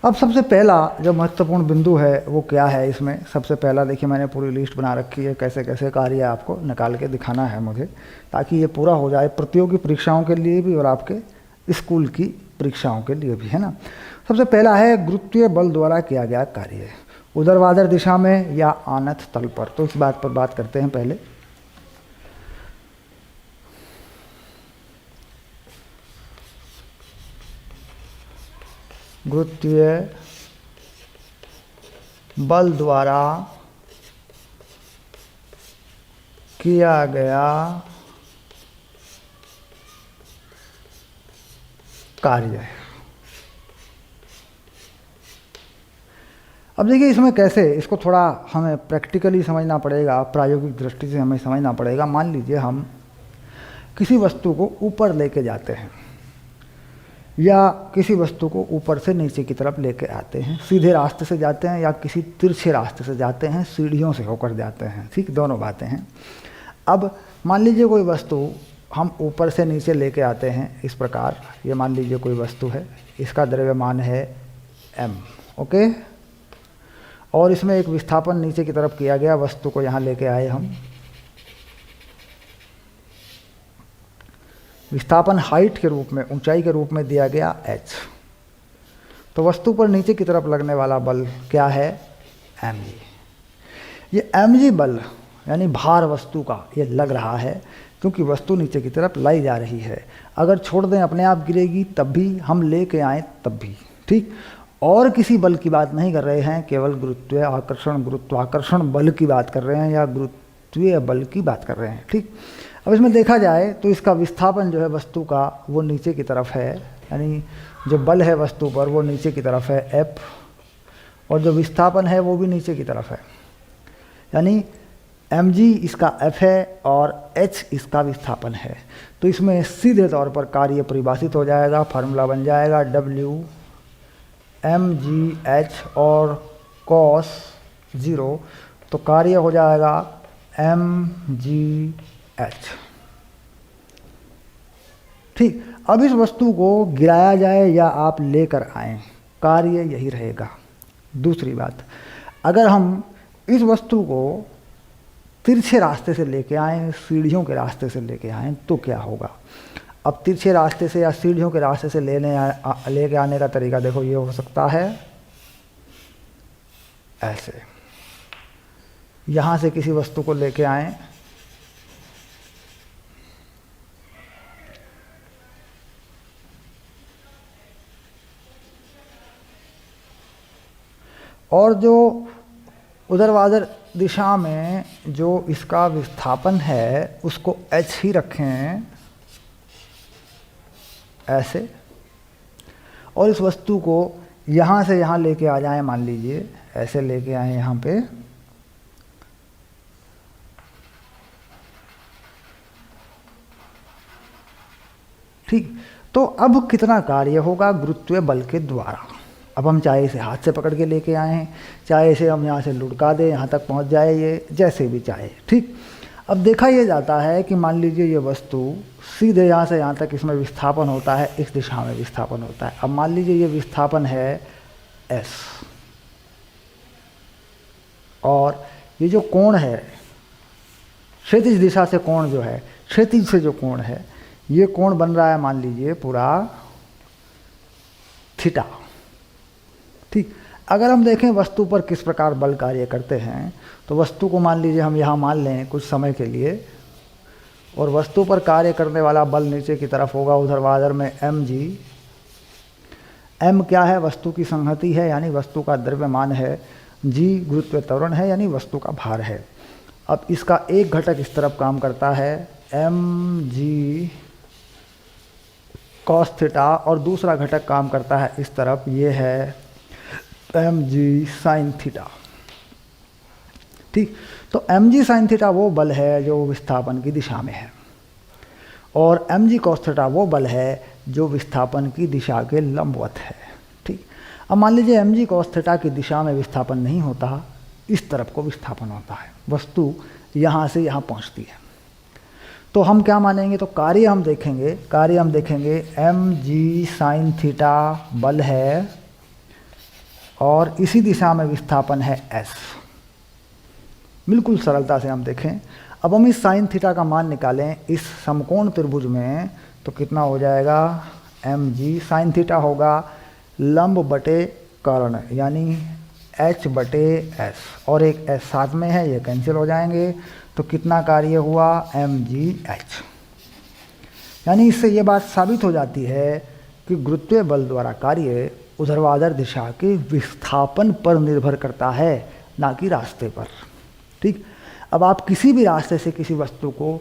अब सबसे पहला जो महत्वपूर्ण बिंदु है वो क्या है इसमें, सबसे पहला देखिए मैंने पूरी लिस्ट बना रखी है, कैसे कैसे कार्य आपको निकाल के दिखाना है मुझे, ताकि ये पूरा हो जाए प्रतियोगी परीक्षाओं के लिए भी और आपके स्कूल की परीक्षाओं के लिए भी, है ना। सबसे पहला है गुरुत्वीय बल द्वारा किया गया कार्य, ऊर्ध्वाधर दिशा में या आनत तल पर। तो इस बात पर बात करते हैं पहले। गुरुत्वीय बल द्वारा किया गया कार्य। अब देखिए इसमें कैसे, इसको थोड़ा हमें प्रैक्टिकली समझना पड़ेगा, प्रायोगिक दृष्टि से हमें समझना पड़ेगा। मान लीजिए हम किसी वस्तु को ऊपर लेके जाते हैं, या किसी वस्तु को ऊपर से नीचे की तरफ लेके आते हैं, सीधे रास्ते से जाते हैं या किसी तिरछे रास्ते से जाते हैं, सीढ़ियों से होकर जाते हैं, ठीक, दोनों बातें हैं। अब मान लीजिए कोई वस्तु हम ऊपर से नीचे लेके आते हैं इस प्रकार, ये मान लीजिए कोई वस्तु है, इसका द्रव्यमान है m, ओके, और इसमें एक विस्थापन नीचे की तरफ किया गया, वस्तु को यहाँ लेके आए हम, विस्थापन हाइट के रूप में, ऊंचाई के रूप में दिया गया h। तो वस्तु पर नीचे की तरफ लगने वाला बल क्या है, mg। ये mg बल यानी भार वस्तु का ये लग रहा है, क्योंकि वस्तु नीचे की तरफ लाई जा रही है। अगर छोड़ दें अपने आप गिरेगी तब भी, हम लेके आए तब भी, ठीक। और किसी बल की बात नहीं कर रहे हैं, केवल गुरुत्वीय आकर्षण, गुरुत्वाकर्षण बल की बात कर रहे हैं, या गुरुत्वीय बल की बात कर रहे हैं, ठीक। अब इसमें देखा जाए तो इसका विस्थापन जो है वस्तु का वो नीचे की तरफ है, यानी जो बल है वस्तु पर वो नीचे की तरफ है F, और जो विस्थापन है वो भी नीचे की तरफ है, यानी mg इसका F है और h इसका विस्थापन है। तो इसमें सीधे तौर पर कार्य परिभाषित हो जाएगा, फार्मूला बन जाएगा W mgh और cos 0, तो कार्य हो जाएगा mgh। ठीक, अब इस वस्तु को गिराया जाए या आप लेकर आएं, कार्य यही रहेगा। दूसरी बात, अगर हम इस वस्तु को तिरछे रास्ते से लेके आएं, सीढ़ियों के रास्ते से लेके आएं, तो क्या होगा। अब तिरछे रास्ते से या सीढ़ियों के रास्ते से लेके आने का तरीका देखो, ये हो सकता है ऐसे, यहाँ से किसी वस्तु को लेके आएं, और जो ऊर्ध्वाधर दिशा में जो इसका विस्थापन है उसको h ही रखें ऐसे, और इस वस्तु को यहाँ से यहाँ लेके आ जाएं, मान लीजिए ऐसे लेके आए यहाँ पे, ठीक। तो अब कितना कार्य होगा गुरुत्वीय बल के द्वारा। अब हम चाहे इसे हाथ से पकड़ के लेके आएँ, चाहे इसे हम यहाँ से लुढ़का दें, यहाँ तक पहुँच जाए ये, जैसे भी चाहे, ठीक। अब देखा ये जाता है कि मान लीजिए ये वस्तु सीधे यहाँ से यहाँ तक इसमें विस्थापन होता है, इस दिशा में विस्थापन होता है। अब मान लीजिए ये विस्थापन है S, और ये जो कोण है क्षैतिज दिशा से, कोण जो है क्षैतिज से जो कोण है, ये कोण बन रहा है मान लीजिए पूरा थीटा, ठीक। अगर हम देखें वस्तु पर किस प्रकार बल कार्य करते हैं, तो वस्तु को मान लीजिए हम यहाँ मान लें कुछ समय के लिए, और वस्तु पर कार्य करने वाला बल नीचे की तरफ होगा ऊर्ध्वाधर में mg। m क्या है, वस्तु की संहति है, यानी वस्तु का द्रव्यमान है, g गुरुत्वीय त्वरण है, यानी वस्तु का भार है। अब इसका एक घटक इस तरफ काम करता है mg cos थीटा, और दूसरा घटक काम करता है इस तरफ, ये है mg sin थीटा, ठीक। तो mg sin थीटा वो बल है जो विस्थापन की दिशा में है, और mg cos थीटा वो बल है जो विस्थापन की दिशा के लंबवत है, ठीक। अब मान लीजिए mg cos थीटा की दिशा में विस्थापन नहीं होता, इस तरफ को विस्थापन होता है, वस्तु यहाँ से यहाँ पहुँचती है, तो हम क्या मानेंगे, तो कार्य हम देखेंगे mg sin थीटा बल है और इसी दिशा में विस्थापन है S। बिल्कुल सरलता से हम देखें। अब हम इस साइन थीटा का मान निकालें इस समकोण त्रिभुज में, तो कितना हो जाएगा, mg साइन थीटा होगा लंब बटे कर्ण, यानी h बटे s, और एक s साथ में है, ये कैंसिल हो जाएंगे, तो कितना कार्य हुआ, mgh। यानी इससे ये बात साबित हो जाती है कि गुरुत्वीय बल द्वारा कार्य ऊर्ध्वाधर दिशा के विस्थापन पर निर्भर करता है, ना कि रास्ते पर, ठीक। अब आप किसी भी रास्ते से किसी वस्तु को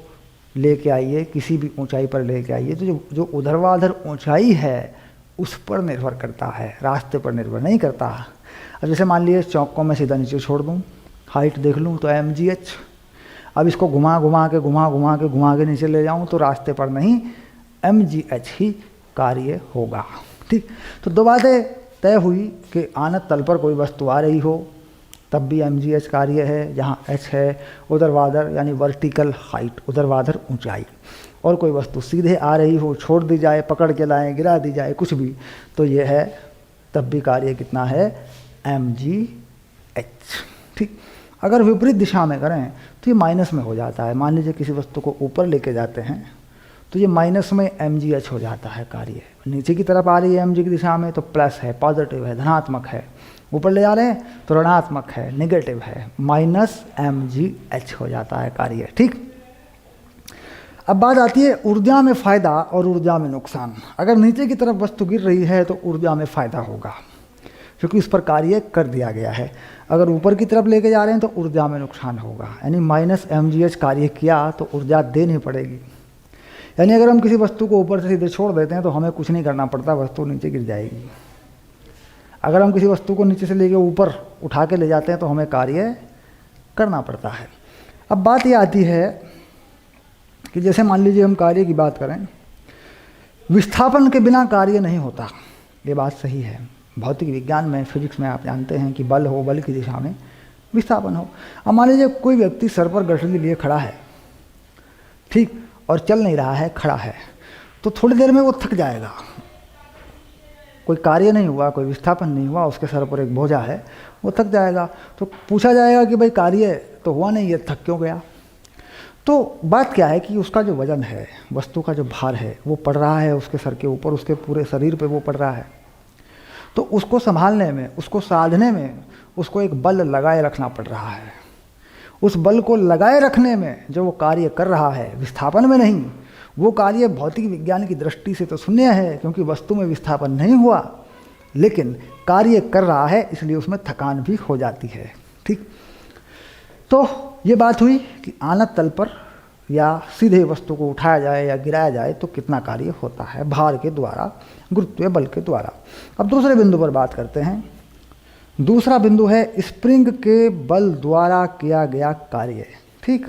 लेके आइए, किसी भी ऊंचाई पर लेके आइए, तो जो ऊर्ध्वाधर ऊंचाई है उस पर निर्भर करता है, रास्ते पर निर्भर नहीं करता। अब जैसे मान लीजिए चौक को मैं सीधा नीचे छोड़ दूँ, हाइट देख लूँ तो mgh, अब इसको घुमा के नीचे ले जाऊँ तो रास्ते पर नहीं, mgh ही कार्य होगा, ठीक। तो दो बातें तय हुई कि आनत तल पर कोई वस्तु आ रही हो तब भी mgh कार्य है, जहाँ h है ऊर्ध्वाधर यानी वर्टिकल हाइट, ऊर्ध्वाधर ऊंचाई, और कोई वस्तु सीधे आ रही हो, छोड़ दी जाए, पकड़ के लाएं, गिरा दी जाए, कुछ भी, तो ये है, तब भी कार्य कितना है, mgh, ठीक। अगर विपरीत दिशा में करें तो ये माइनस में हो जाता है। मान लीजिए किसी वस्तु को ऊपर लेके जाते हैं तो ये माइनस में mgh हो जाता है कार्य, नीचे की तरफ आ रही है mg की दिशा में तो प्लस है, पॉजिटिव है, धनात्मक है, ऊपर ले जा रहे हैं तो ऋणात्मक है, नेगेटिव है, माइनस mgh हो जाता है कार्य, ठीक। अब बात आती है ऊर्जा में फ़ायदा और ऊर्जा में नुकसान। अगर नीचे की तरफ वस्तु गिर रही है तो ऊर्जा में फ़ायदा होगा क्योंकि उस पर कार्य कर दिया गया है। अगर ऊपर की तरफ लेके जा रहे हैं तो ऊर्जा में नुकसान होगा, यानी माइनस mgh कार्य किया तो ऊर्जा देनी पड़ेगी। यानी अगर हम किसी वस्तु को ऊपर से सीधे छोड़ देते हैं तो हमें कुछ नहीं करना पड़ता, वस्तु नीचे गिर जाएगी। अगर हम किसी वस्तु को नीचे से लेके ऊपर उठा के ले जाते हैं तो हमें कार्य करना पड़ता है। अब बात ये आती है कि जैसे मान लीजिए हम कार्य की बात करें, विस्थापन के बिना कार्य नहीं होता, ये बात सही है। भौतिक विज्ञान में, फिजिक्स में आप जानते हैं कि बल हो, बल की दिशा में विस्थापन हो। अब मान लीजिए कोई व्यक्ति सर पर गठरी लिए खड़ा है, ठीक, और चल नहीं रहा है, खड़ा है, तो थोड़ी देर में वो थक जाएगा। कोई कार्य नहीं हुआ, कोई विस्थापन नहीं हुआ, उसके सर पर एक बोझा है, वो थक जाएगा। तो पूछा जाएगा कि भाई कार्य तो हुआ नहीं, ये थक क्यों गया? तो बात क्या है कि उसका जो वजन है, वस्तु का जो भार है, वो पड़ रहा है उसके सर के ऊपर, उसके पूरे शरीर पे वो पड़ रहा है। तो उसको संभालने में, उसको साधने में, उसको एक बल लगाए रखना पड़ रहा है। उस बल को लगाए रखने में जो वो कार्य कर रहा है, विस्थापन में नहीं, वो कार्य भौतिक विज्ञान की दृष्टि से तो शून्य है, क्योंकि वस्तु में विस्थापन नहीं हुआ, लेकिन कार्य कर रहा है, इसलिए उसमें थकान भी हो जाती है। ठीक, तो ये बात हुई कि आनत तल पर या सीधे वस्तु को उठाया जाए या गिराया जाए तो कितना कार्य होता है भार के द्वारा, गुरुत्वीय बल के द्वारा। अब दूसरे बिंदु पर बात करते हैं। दूसरा बिंदु है स्प्रिंग के बल द्वारा किया गया कार्य। ठीक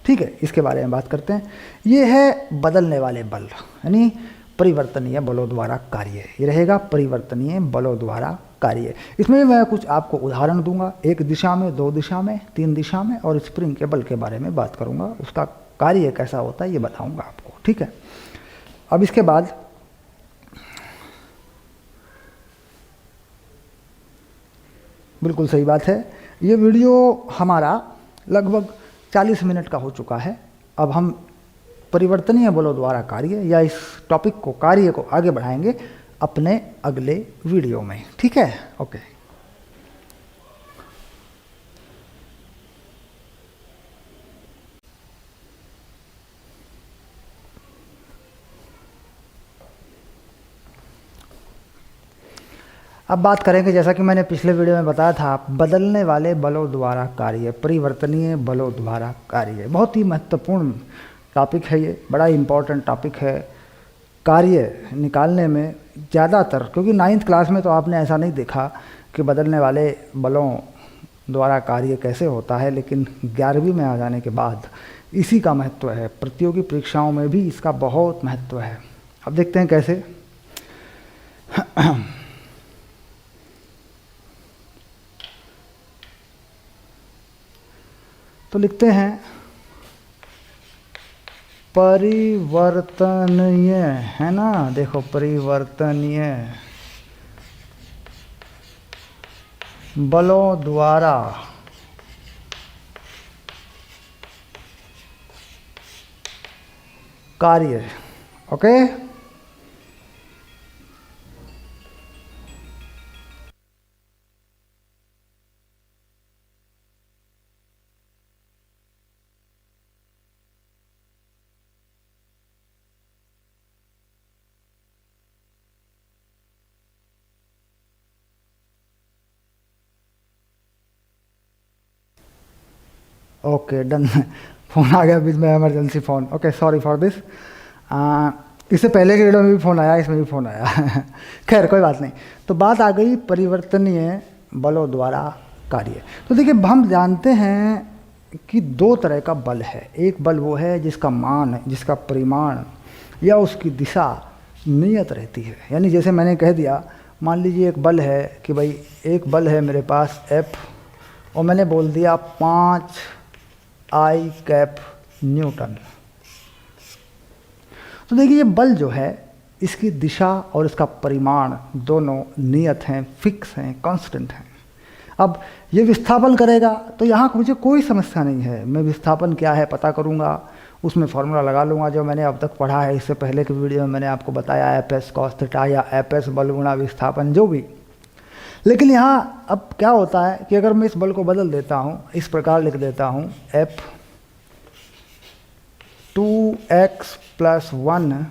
ठीक है, इसके बारे में बात करते हैं। ये है बदलने वाले बल, यानी परिवर्तनीय बलों द्वारा कार्य। ये रहेगा परिवर्तनीय बलों द्वारा कार्य। इसमें मैं कुछ आपको उदाहरण दूंगा, एक दिशा में, दो दिशा में, तीन दिशा में, और स्प्रिंग के बल के बारे में बात करूंगा, उसका कार्य कैसा होता है ये बताऊंगा आपको। ठीक है, अब इसके बाद बिल्कुल सही बात है, ये वीडियो हमारा लगभग 40 मिनट का हो चुका है। अब हम परिवर्तनीय बलों द्वारा कार्य या इस टॉपिक को, कार्य को आगे बढ़ाएंगे अपने अगले वीडियो में। ठीक है, ओके। अब बात करेंगे, जैसा कि मैंने पिछले वीडियो में बताया था, बदलने वाले बलों द्वारा कार्य, परिवर्तनीय बलों द्वारा कार्य। बहुत ही महत्वपूर्ण टॉपिक है ये, बड़ा इम्पोर्टेंट टॉपिक है। कार्य निकालने में ज़्यादातर, क्योंकि 9th क्लास में तो आपने ऐसा नहीं देखा कि बदलने वाले बलों द्वारा कार्य कैसे होता है, लेकिन 11वीं में आ जाने के बाद इसी का महत्व है। प्रतियोगी परीक्षाओं में भी इसका बहुत महत्व है। अब देखते हैं कैसे। तो लिखते हैं परिवर्तनीय, है ना, देखो परिवर्तनीय बलों द्वारा कार्य। Okay, okay done. फ़ोन आ गया बीच में, emergency phone. Okay, sorry for this. इससे पहले के वीडियो में भी फ़ोन आया, इसमें भी फ़ोन आया। खैर कोई बात नहीं। तो बात आ गई परिवर्तनीय बलों द्वारा कार्य। तो देखिए, हम जानते हैं कि दो तरह का बल है। एक बल वो है जिसका मान, जिसका परिमाण या उसकी दिशा नियत रहती है। यानी जैसे मैंने कह दिया, मान लीजिए एक बल है कि भाई एक बल है मेरे पास F, और मैंने बोल दिया 5 आई कैप न्यूटन। तो देखिए, ये बल जो है, इसकी दिशा और इसका परिमाण दोनों नियत हैं, फिक्स हैं, कांस्टेंट हैं। अब ये विस्थापन करेगा तो यहाँ मुझे कोई समस्या नहीं है। मैं विस्थापन क्या है पता करूँगा, उसमें फॉर्मूला लगा लूँगा जो मैंने अब तक पढ़ा है। इससे पहले के वीडियो में मैंने आपको बताया एफ एस कॉस थीटा या एफ एस बल गुणा विस्थापन, जो भी। लेकिन यहाँ अब क्या होता है कि अगर मैं इस बल को बदल देता हूँ, इस प्रकार लिख देता हूँ F 2x + 1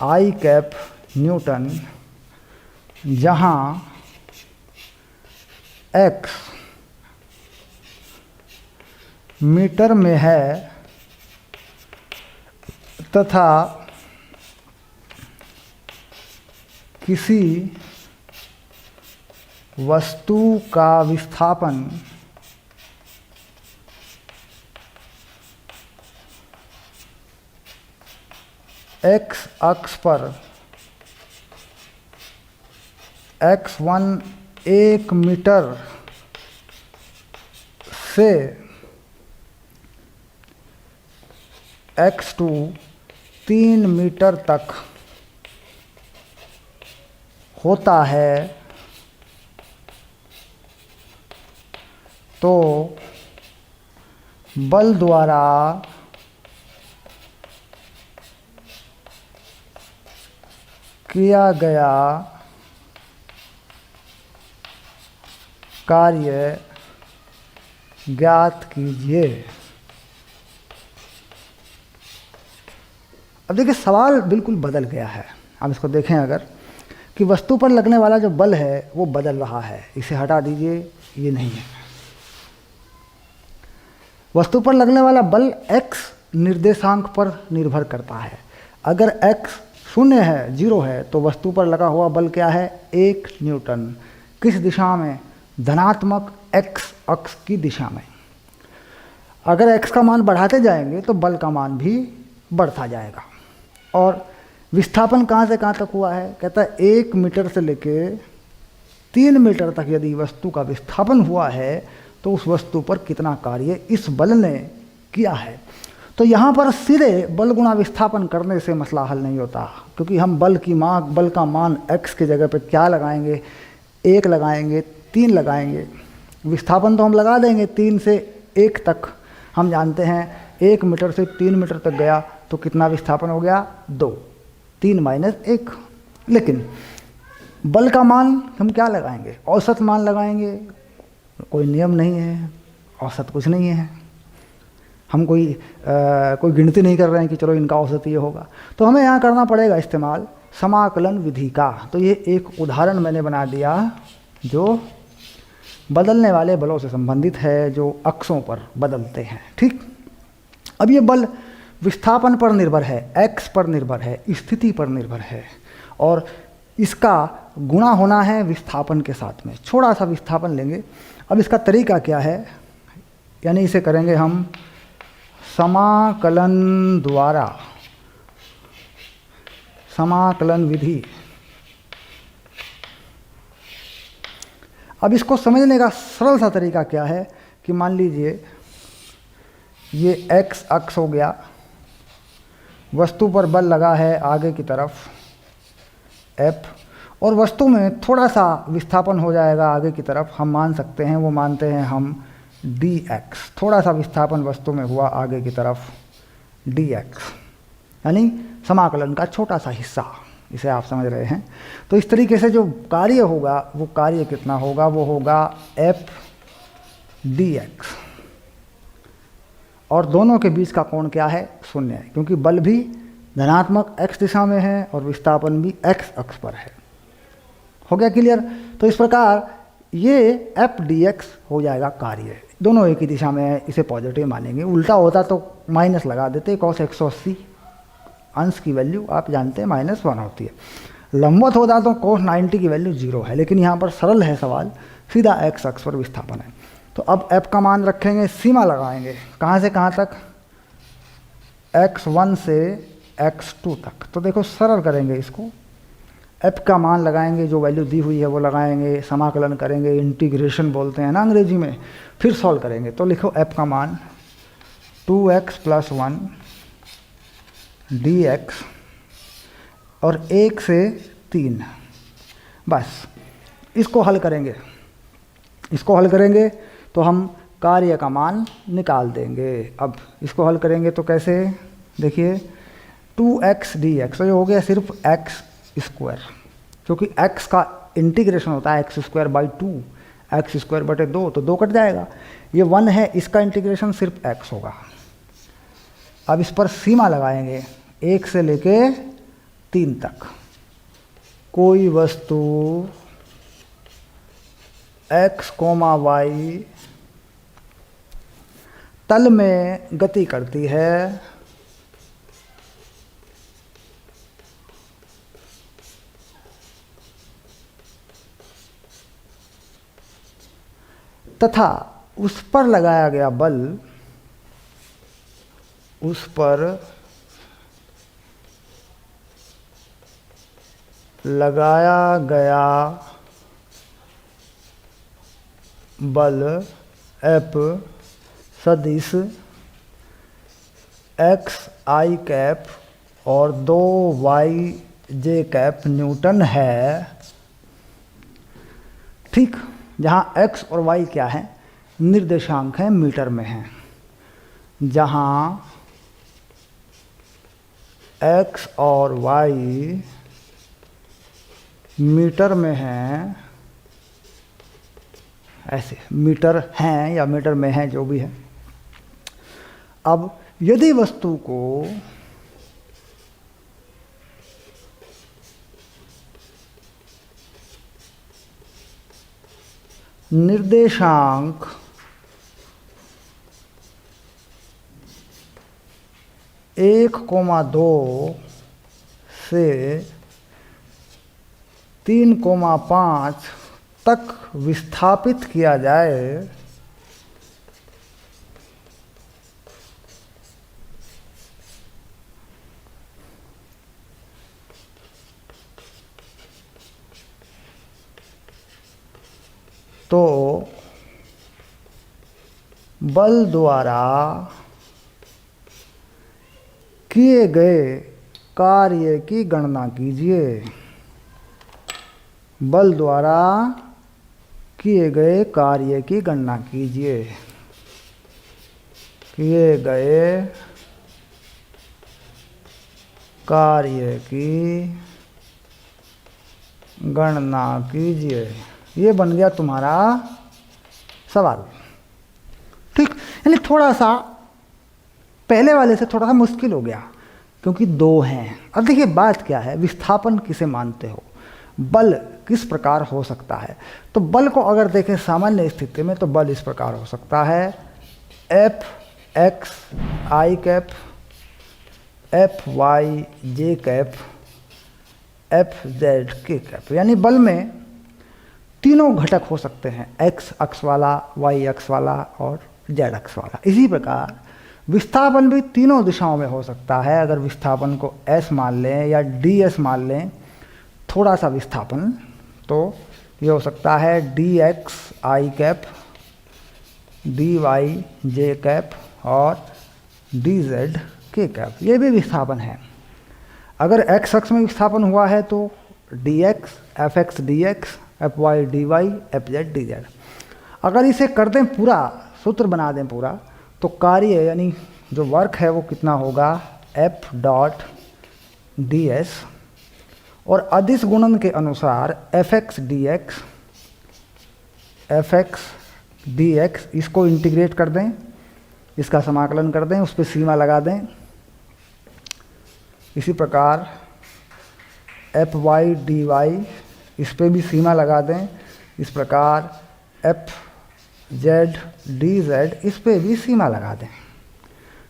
आई कैप न्यूटन, जहाँ x मीटर में है तथा किसी वस्तु का विस्थापन x अक्ष पर x1 1 मीटर से x2 3 मीटर तक होता है तो बल द्वारा किया गया कार्य ज्ञात कीजिए। अब देखिए सवाल बिल्कुल बदल गया है। आप इसको देखें अगर कि वस्तु पर लगने वाला जो बल है वो बदल रहा है, इसे हटा दीजिए, ये नहीं है। वस्तु पर लगने वाला बल x निर्देशांक पर निर्भर करता है। अगर x शून्य है, 0 है, तो वस्तु पर लगा हुआ बल क्या है? 1 न्यूटन। किस दिशा में? धनात्मक x अक्ष की दिशा में। अगर x का मान बढ़ाते जाएंगे तो बल का मान भी बढ़ता जाएगा। और विस्थापन कहाँ से कहाँ तक हुआ है? कहता है 1 मीटर से लेके 3 मीटर तक यदि वस्तु का विस्थापन हुआ है तो उस वस्तु पर कितना कार्य इस बल ने किया है। तो यहाँ पर सीधे बल गुणा विस्थापन करने से मसला हल नहीं होता, क्योंकि हम बल का मान x की जगह पे क्या लगाएंगे? 1 लगाएंगे, 3 लगाएंगे। विस्थापन तो हम लगा देंगे 3 से 1 तक। हम जानते हैं 1 मीटर से 3 मीटर तक गया तो कितना विस्थापन हो गया? 2। 3 माइनस 1। लेकिन बल का मान हम क्या लगाएंगे? औसत मान लगाएंगे। कोई नियम नहीं है, औसत कुछ नहीं है। हम कोई गिनती नहीं कर रहे हैं कि चलो इनका औसत ये होगा। तो हमें यहाँ करना पड़ेगा इस्तेमाल समाकलन विधि का। तो ये एक उदाहरण मैंने बना दिया जो बदलने वाले बलों से संबंधित है, जो अक्षों पर बदलते हैं। ठीक। अब ये बल विस्थापन पर निर्भर है, x पर निर्भर है, स्थिति पर निर्भर है, और इसका गुणा होना है विस्थापन के साथ में। छोटा सा विस्थापन लेंगे। अब इसका तरीका क्या है? यानी इसे करेंगे हम समाकलन द्वारा, समाकलन विधि। अब इसको समझने का सरल सा तरीका क्या है कि मान लीजिए ये x अक्ष हो गया, वस्तु पर बल लगा है आगे की तरफ F, और वस्तु में थोड़ा सा विस्थापन हो जाएगा आगे की तरफ। हम मान सकते हैं, वो मानते हैं हम dx। थोड़ा सा विस्थापन वस्तु में हुआ आगे की तरफ dx, यानी समाकलन का छोटा सा हिस्सा, इसे आप समझ रहे हैं। तो इस तरीके से जो कार्य होगा वो कार्य कितना होगा? वो होगा f dx, और दोनों के बीच का कोण क्या है? 0 है, क्योंकि बल भी धनात्मक x दिशा में है और विस्थापन भी x अक्ष पर है। हो गया क्लियर? तो इस प्रकार ये f dx हो जाएगा कार्य। दोनों एक ही दिशा में है, इसे पॉजिटिव मानेंगे। उल्टा होता तो माइनस लगा देते। cos 180 अंश की वैल्यू आप जानते हैं -1 होती है। लंबवत होता तो cos 90 की वैल्यू 0 है, लेकिन यहाँ पर सरल है सवाल, सीधा x अक्ष पर विस्थापन है। तो अब f का मान रखेंगे, सीमा लगाएंगे। कहाँ से कहाँ तक? x1 से x2 तक। तो देखो सरल करेंगे इसको। f का मान लगाएंगे, जो वैल्यू दी हुई है वो लगाएंगे, समाकलन करेंगे, इंटीग्रेशन बोलते हैं ना अंग्रेजी में, फिर सॉल्व करेंगे। तो लिखो f का मान 2x + 1 dx और 1 से 3। बस इसको हल करेंगे। इसको हल करेंगे तो हम कार्य का मान निकाल देंगे। अब इसको हल करेंगे तो कैसे? देखिए 2x dx, तो ये हो गया सिर्फ x², क्योंकि x का इंटीग्रेशन होता है x²/2, x²/2, तो 2 कट जाएगा। ये 1 है, इसका इंटीग्रेशन सिर्फ x होगा। अब इस पर सीमा लगाएंगे 1 से लेके 3 तक। कोई वस्तु x, y तल में गति करती है तथा उस पर लगाया गया बल, उस पर लगाया गया बल F सदिश एक्स आई कैप और 2 वाई जे कैप न्यूटन है। ठीक, जहाँ x और y क्या है, निर्देशांक है, मीटर में है। जहाँ x और y मीटर में हैं, ऐसे मीटर हैं या मीटर में हैं, जो भी है। अब यदि वस्तु को निर्देशांक 1,2 से 3,5 तक विस्थापित किया जाए तो बल द्वारा किए गए कार्य की गणना कीजिए। बल द्वारा किए गए कार्य की गणना कीजिए। किए गए कार्य की गणना कीजिए। ये बन गया तुम्हारा सवाल। ठीक, यानी थोड़ा सा पहले वाले से थोड़ा सा मुश्किल हो गया क्योंकि 2 हैं। अब देखिए बात क्या है, विस्थापन किसे मानते हो, बल किस प्रकार हो सकता है। तो बल को अगर देखें सामान्य स्थिति में तो बल इस प्रकार हो सकता है, एफ एक्स आई कैप, एफ वाई जे कैप, एफ जेड के कैप। यानी बल में तीनों घटक हो सकते हैं, एक्स अक्ष वाला, वाई अक्ष वाला और जेड अक्ष वाला। इसी प्रकार विस्थापन भी तीनों दिशाओं में हो सकता है। अगर विस्थापन को एस मान लें या डी एस मान लें, थोड़ा सा विस्थापन, तो ये हो सकता है डी एक्स आई कैप, डी वाई जे कैप और डी जेड के कैप। ये भी विस्थापन है। अगर एक्स अक्ष में विस्थापन हुआ है तो D X F X D X, F Y D Y, F Z D Z. अगर इसे कर दें पूरा, सूत्र बना दें पूरा, तो कार्य यानी जो वर्क है वो कितना होगा, एफ डॉट डी एस, और अदिश गुणन के अनुसार F X D X, F X D x, इसको इंटीग्रेट कर दें, इसका समाकलन कर दें, उस पर सीमा लगा दें। इसी प्रकार एफ वाई डी वाई, इस पर भी सीमा लगा दें। इस प्रकार एफ जेड डी जेड, इस पर भी सीमा लगा दें।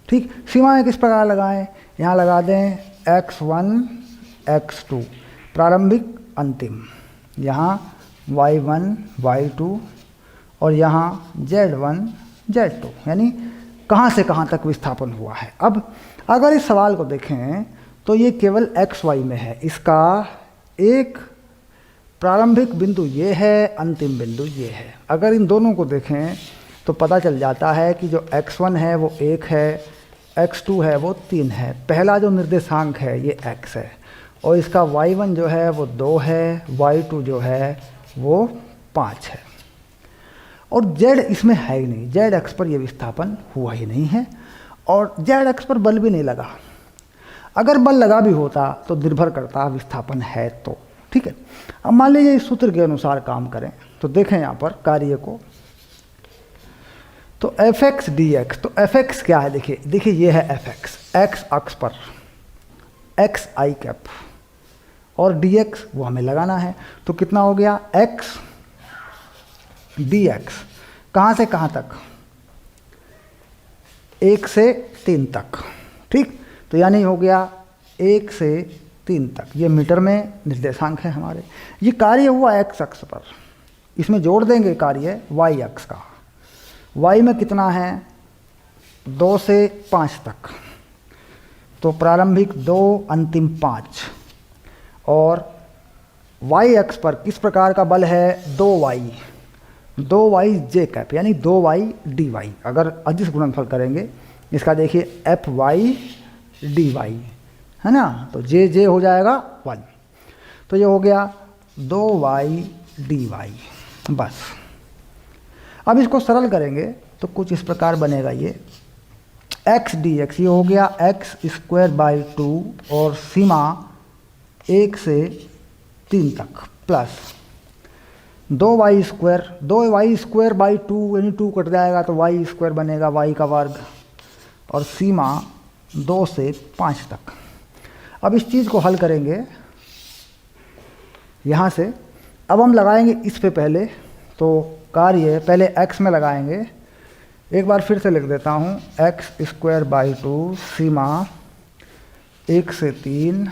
ठीक, सीमाएं किस प्रकार लगाएं, यहाँ लगा दें x1 x2 प्रारंभिक अंतिम, यहाँ y1 y2 और यहाँ z1 z2, यानी कहाँ से कहाँ तक विस्थापन हुआ है। अब अगर इस सवाल को देखें तो ये केवल एक्स वाई में है। इसका एक प्रारंभिक बिंदु ये है, अंतिम बिंदु ये है। अगर इन दोनों को देखें तो पता चल जाता है कि जो x1 है वो 1 है, x2 है वो 3 है। पहला जो निर्देशांक है ये x है और इसका y1 जो है वो 2 है, y2 जो है वो 5 है और z इसमें है ही नहीं। z अक्ष पर ये विस्थापन हुआ ही नहीं है और z अक्ष पर बल भी नहीं लगा। अगर बल लगा भी होता तो निर्भर करता विस्थापन है तो। ठीक है, अब मान लीजिए इस सूत्र के अनुसार काम करें तो देखें यहाँ पर कार्य को, तो एफ एक्स डी एक्स, तो एफ एक्स क्या है, देखिए ये है एफ एक्स, एक्स अक्ष पर एक्स आई कैप और डी एक्स वो हमें लगाना है। तो कितना हो गया, एक्स डी एक्स, कहाँ से कहाँ तक, 1 से 3 तक। ठीक, तो यानी हो गया 1 से 3 तक, ये मीटर में निर्देशांक है हमारे। ये कार्य हुआ एक्स अक्ष पर, इसमें जोड़ देंगे कार्य वाई अक्ष का। वाई में कितना है, 2 से 5 तक, तो प्रारंभिक 2 अंतिम 5, और वाई अक्ष पर किस प्रकार का बल है, 2y जे कैप यानी 2y dy। अगर अदिश गुणनफल करेंगे इसका देखिए Fy dy है ना, तो जे हो जाएगा 1, तो ये हो गया 2y dy। बस अब इसको सरल करेंगे तो कुछ इस प्रकार बनेगा, ये x dx ये हो गया x²/2 और सीमा 1 से 3 तक प्लस 2y² यानी 2 कट जाएगा तो y² बनेगा, y का वर्ग, और सीमा 2 से 5 तक। अब इस चीज़ को हल करेंगे यहाँ से। अब हम लगाएंगे इस पे पहले, तो कार्य पहले x में लगाएंगे। एक बार फिर से लिख देता हूँ, x²/2 सीमा 1 से 3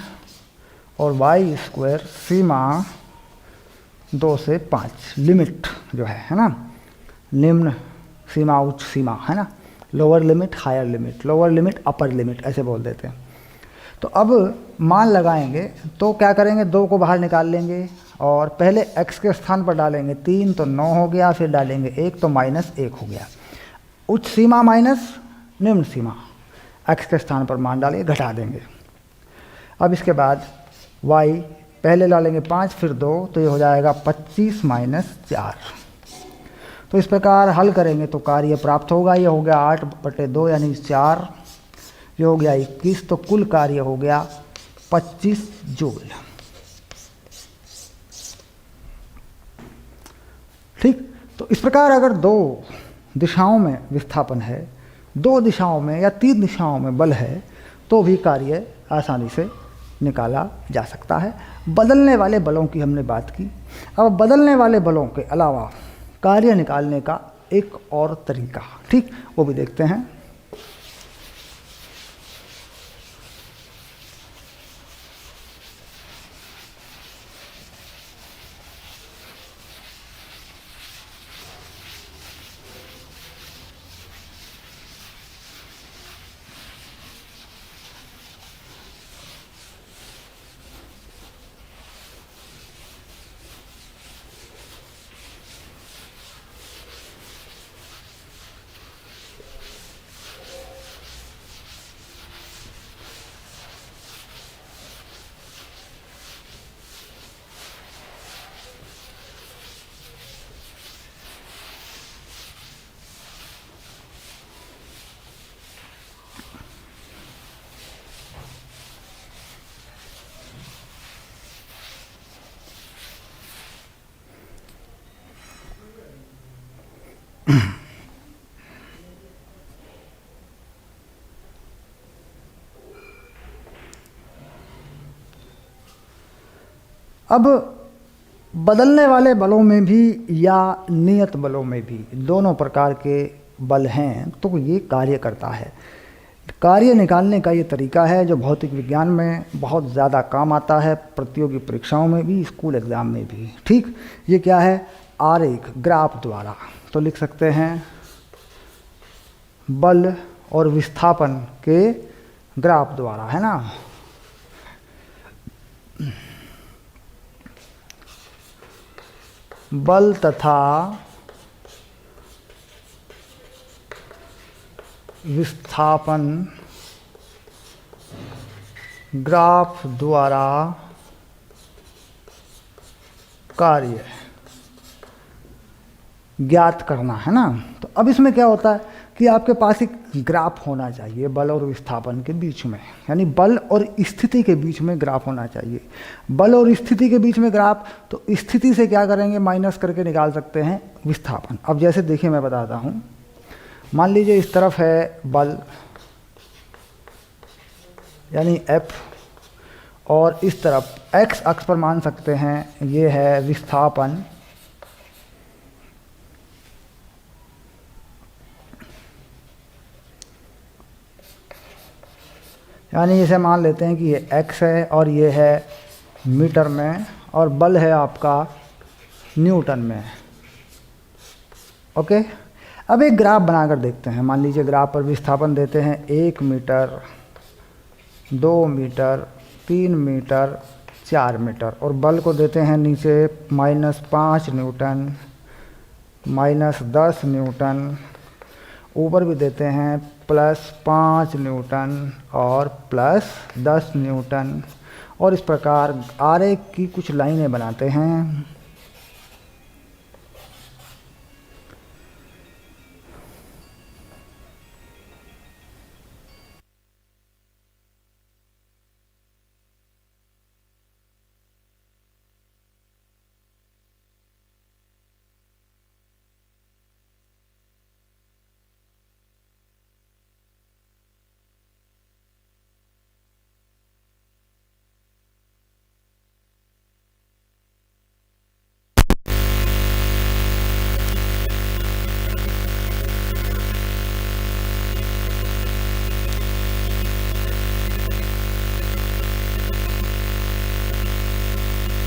और y² सीमा 2 से 5, लिमिट जो है ना, निम्न सीमा उच्च सीमा है ना, lower limit higher limit, lower limit upper limit ऐसे बोल देते हैं। तो अब मान लगाएंगे तो क्या करेंगे, 2 को बाहर निकाल लेंगे और पहले x के स्थान पर डालेंगे 3 तो 9 हो गया, फिर डालेंगे 1 तो -1 हो गया। उच्च सीमा माइनस निम्न सीमा, x के स्थान पर मान डालिए, घटा देंगे। अब इसके बाद y पहले डालेंगे 5 फिर 2 तो ये हो जाएगा 25 - 4। तो इस प्रकार हल करेंगे तो कार्य प्राप्त होगा। ये हो गया 8/2 यानी 4, ये हो गया 21, तो कुल कार्य हो गया 25 जूल। ठीक, तो इस प्रकार अगर 2 दिशाओं में विस्थापन है, 2 दिशाओं में या 3 दिशाओं में बल है, तो भी कार्य आसानी से निकाला जा सकता है। बदलने वाले बलों की हमने बात की। अब बदलने वाले बलों के अलावा कार्य निकालने का एक और तरीका, ठीक, वो भी देखते हैं। अब बदलने वाले बलों में भी या नियत बलों में भी दोनों प्रकार के बल हैं, तो ये कार्य करता है। कार्य निकालने का ये तरीका है जो भौतिक विज्ञान में बहुत ज़्यादा काम आता है, प्रतियोगी परीक्षाओं में भी, स्कूल एग्ज़ाम में भी। ठीक, ये क्या है, आरेख ग्राफ द्वारा। तो लिख सकते हैं बल और विस्थापन के ग्राफ द्वारा, है ना। बल तथा विस्थापन ग्राफ द्वारा कार्य ज्ञात करना, है ना। तो अब इसमें क्या होता है कि आपके पास एक ग्राफ होना चाहिए बल और विस्थापन के बीच में, यानी बल और स्थिति के बीच में ग्राफ होना चाहिए। बल और स्थिति के बीच में ग्राफ, तो स्थिति से क्या करेंगे, माइनस करके निकाल सकते हैं विस्थापन। अब जैसे देखिए मैं बताता हूँ, मान लीजिए इस तरफ है बल यानी F, और इस तरफ x अक्ष पर मान सकते हैं ये है विस्थापन, यानी इसे मान लेते हैं कि ये x है और ये है मीटर में, और बल है आपका न्यूटन में, ओके, अब एक ग्राफ बनाकर देखते हैं। मान लीजिए ग्राफ पर विस्थापन देते हैं 1 मीटर, 2 मीटर, 3 मीटर, 4 मीटर, और बल को देते हैं नीचे -5 न्यूटन, -10 न्यूटन, ऊपर भी देते हैं +5 न्यूटन और +10 न्यूटन, और इस प्रकार आरे की कुछ लाइनें बनाते हैं।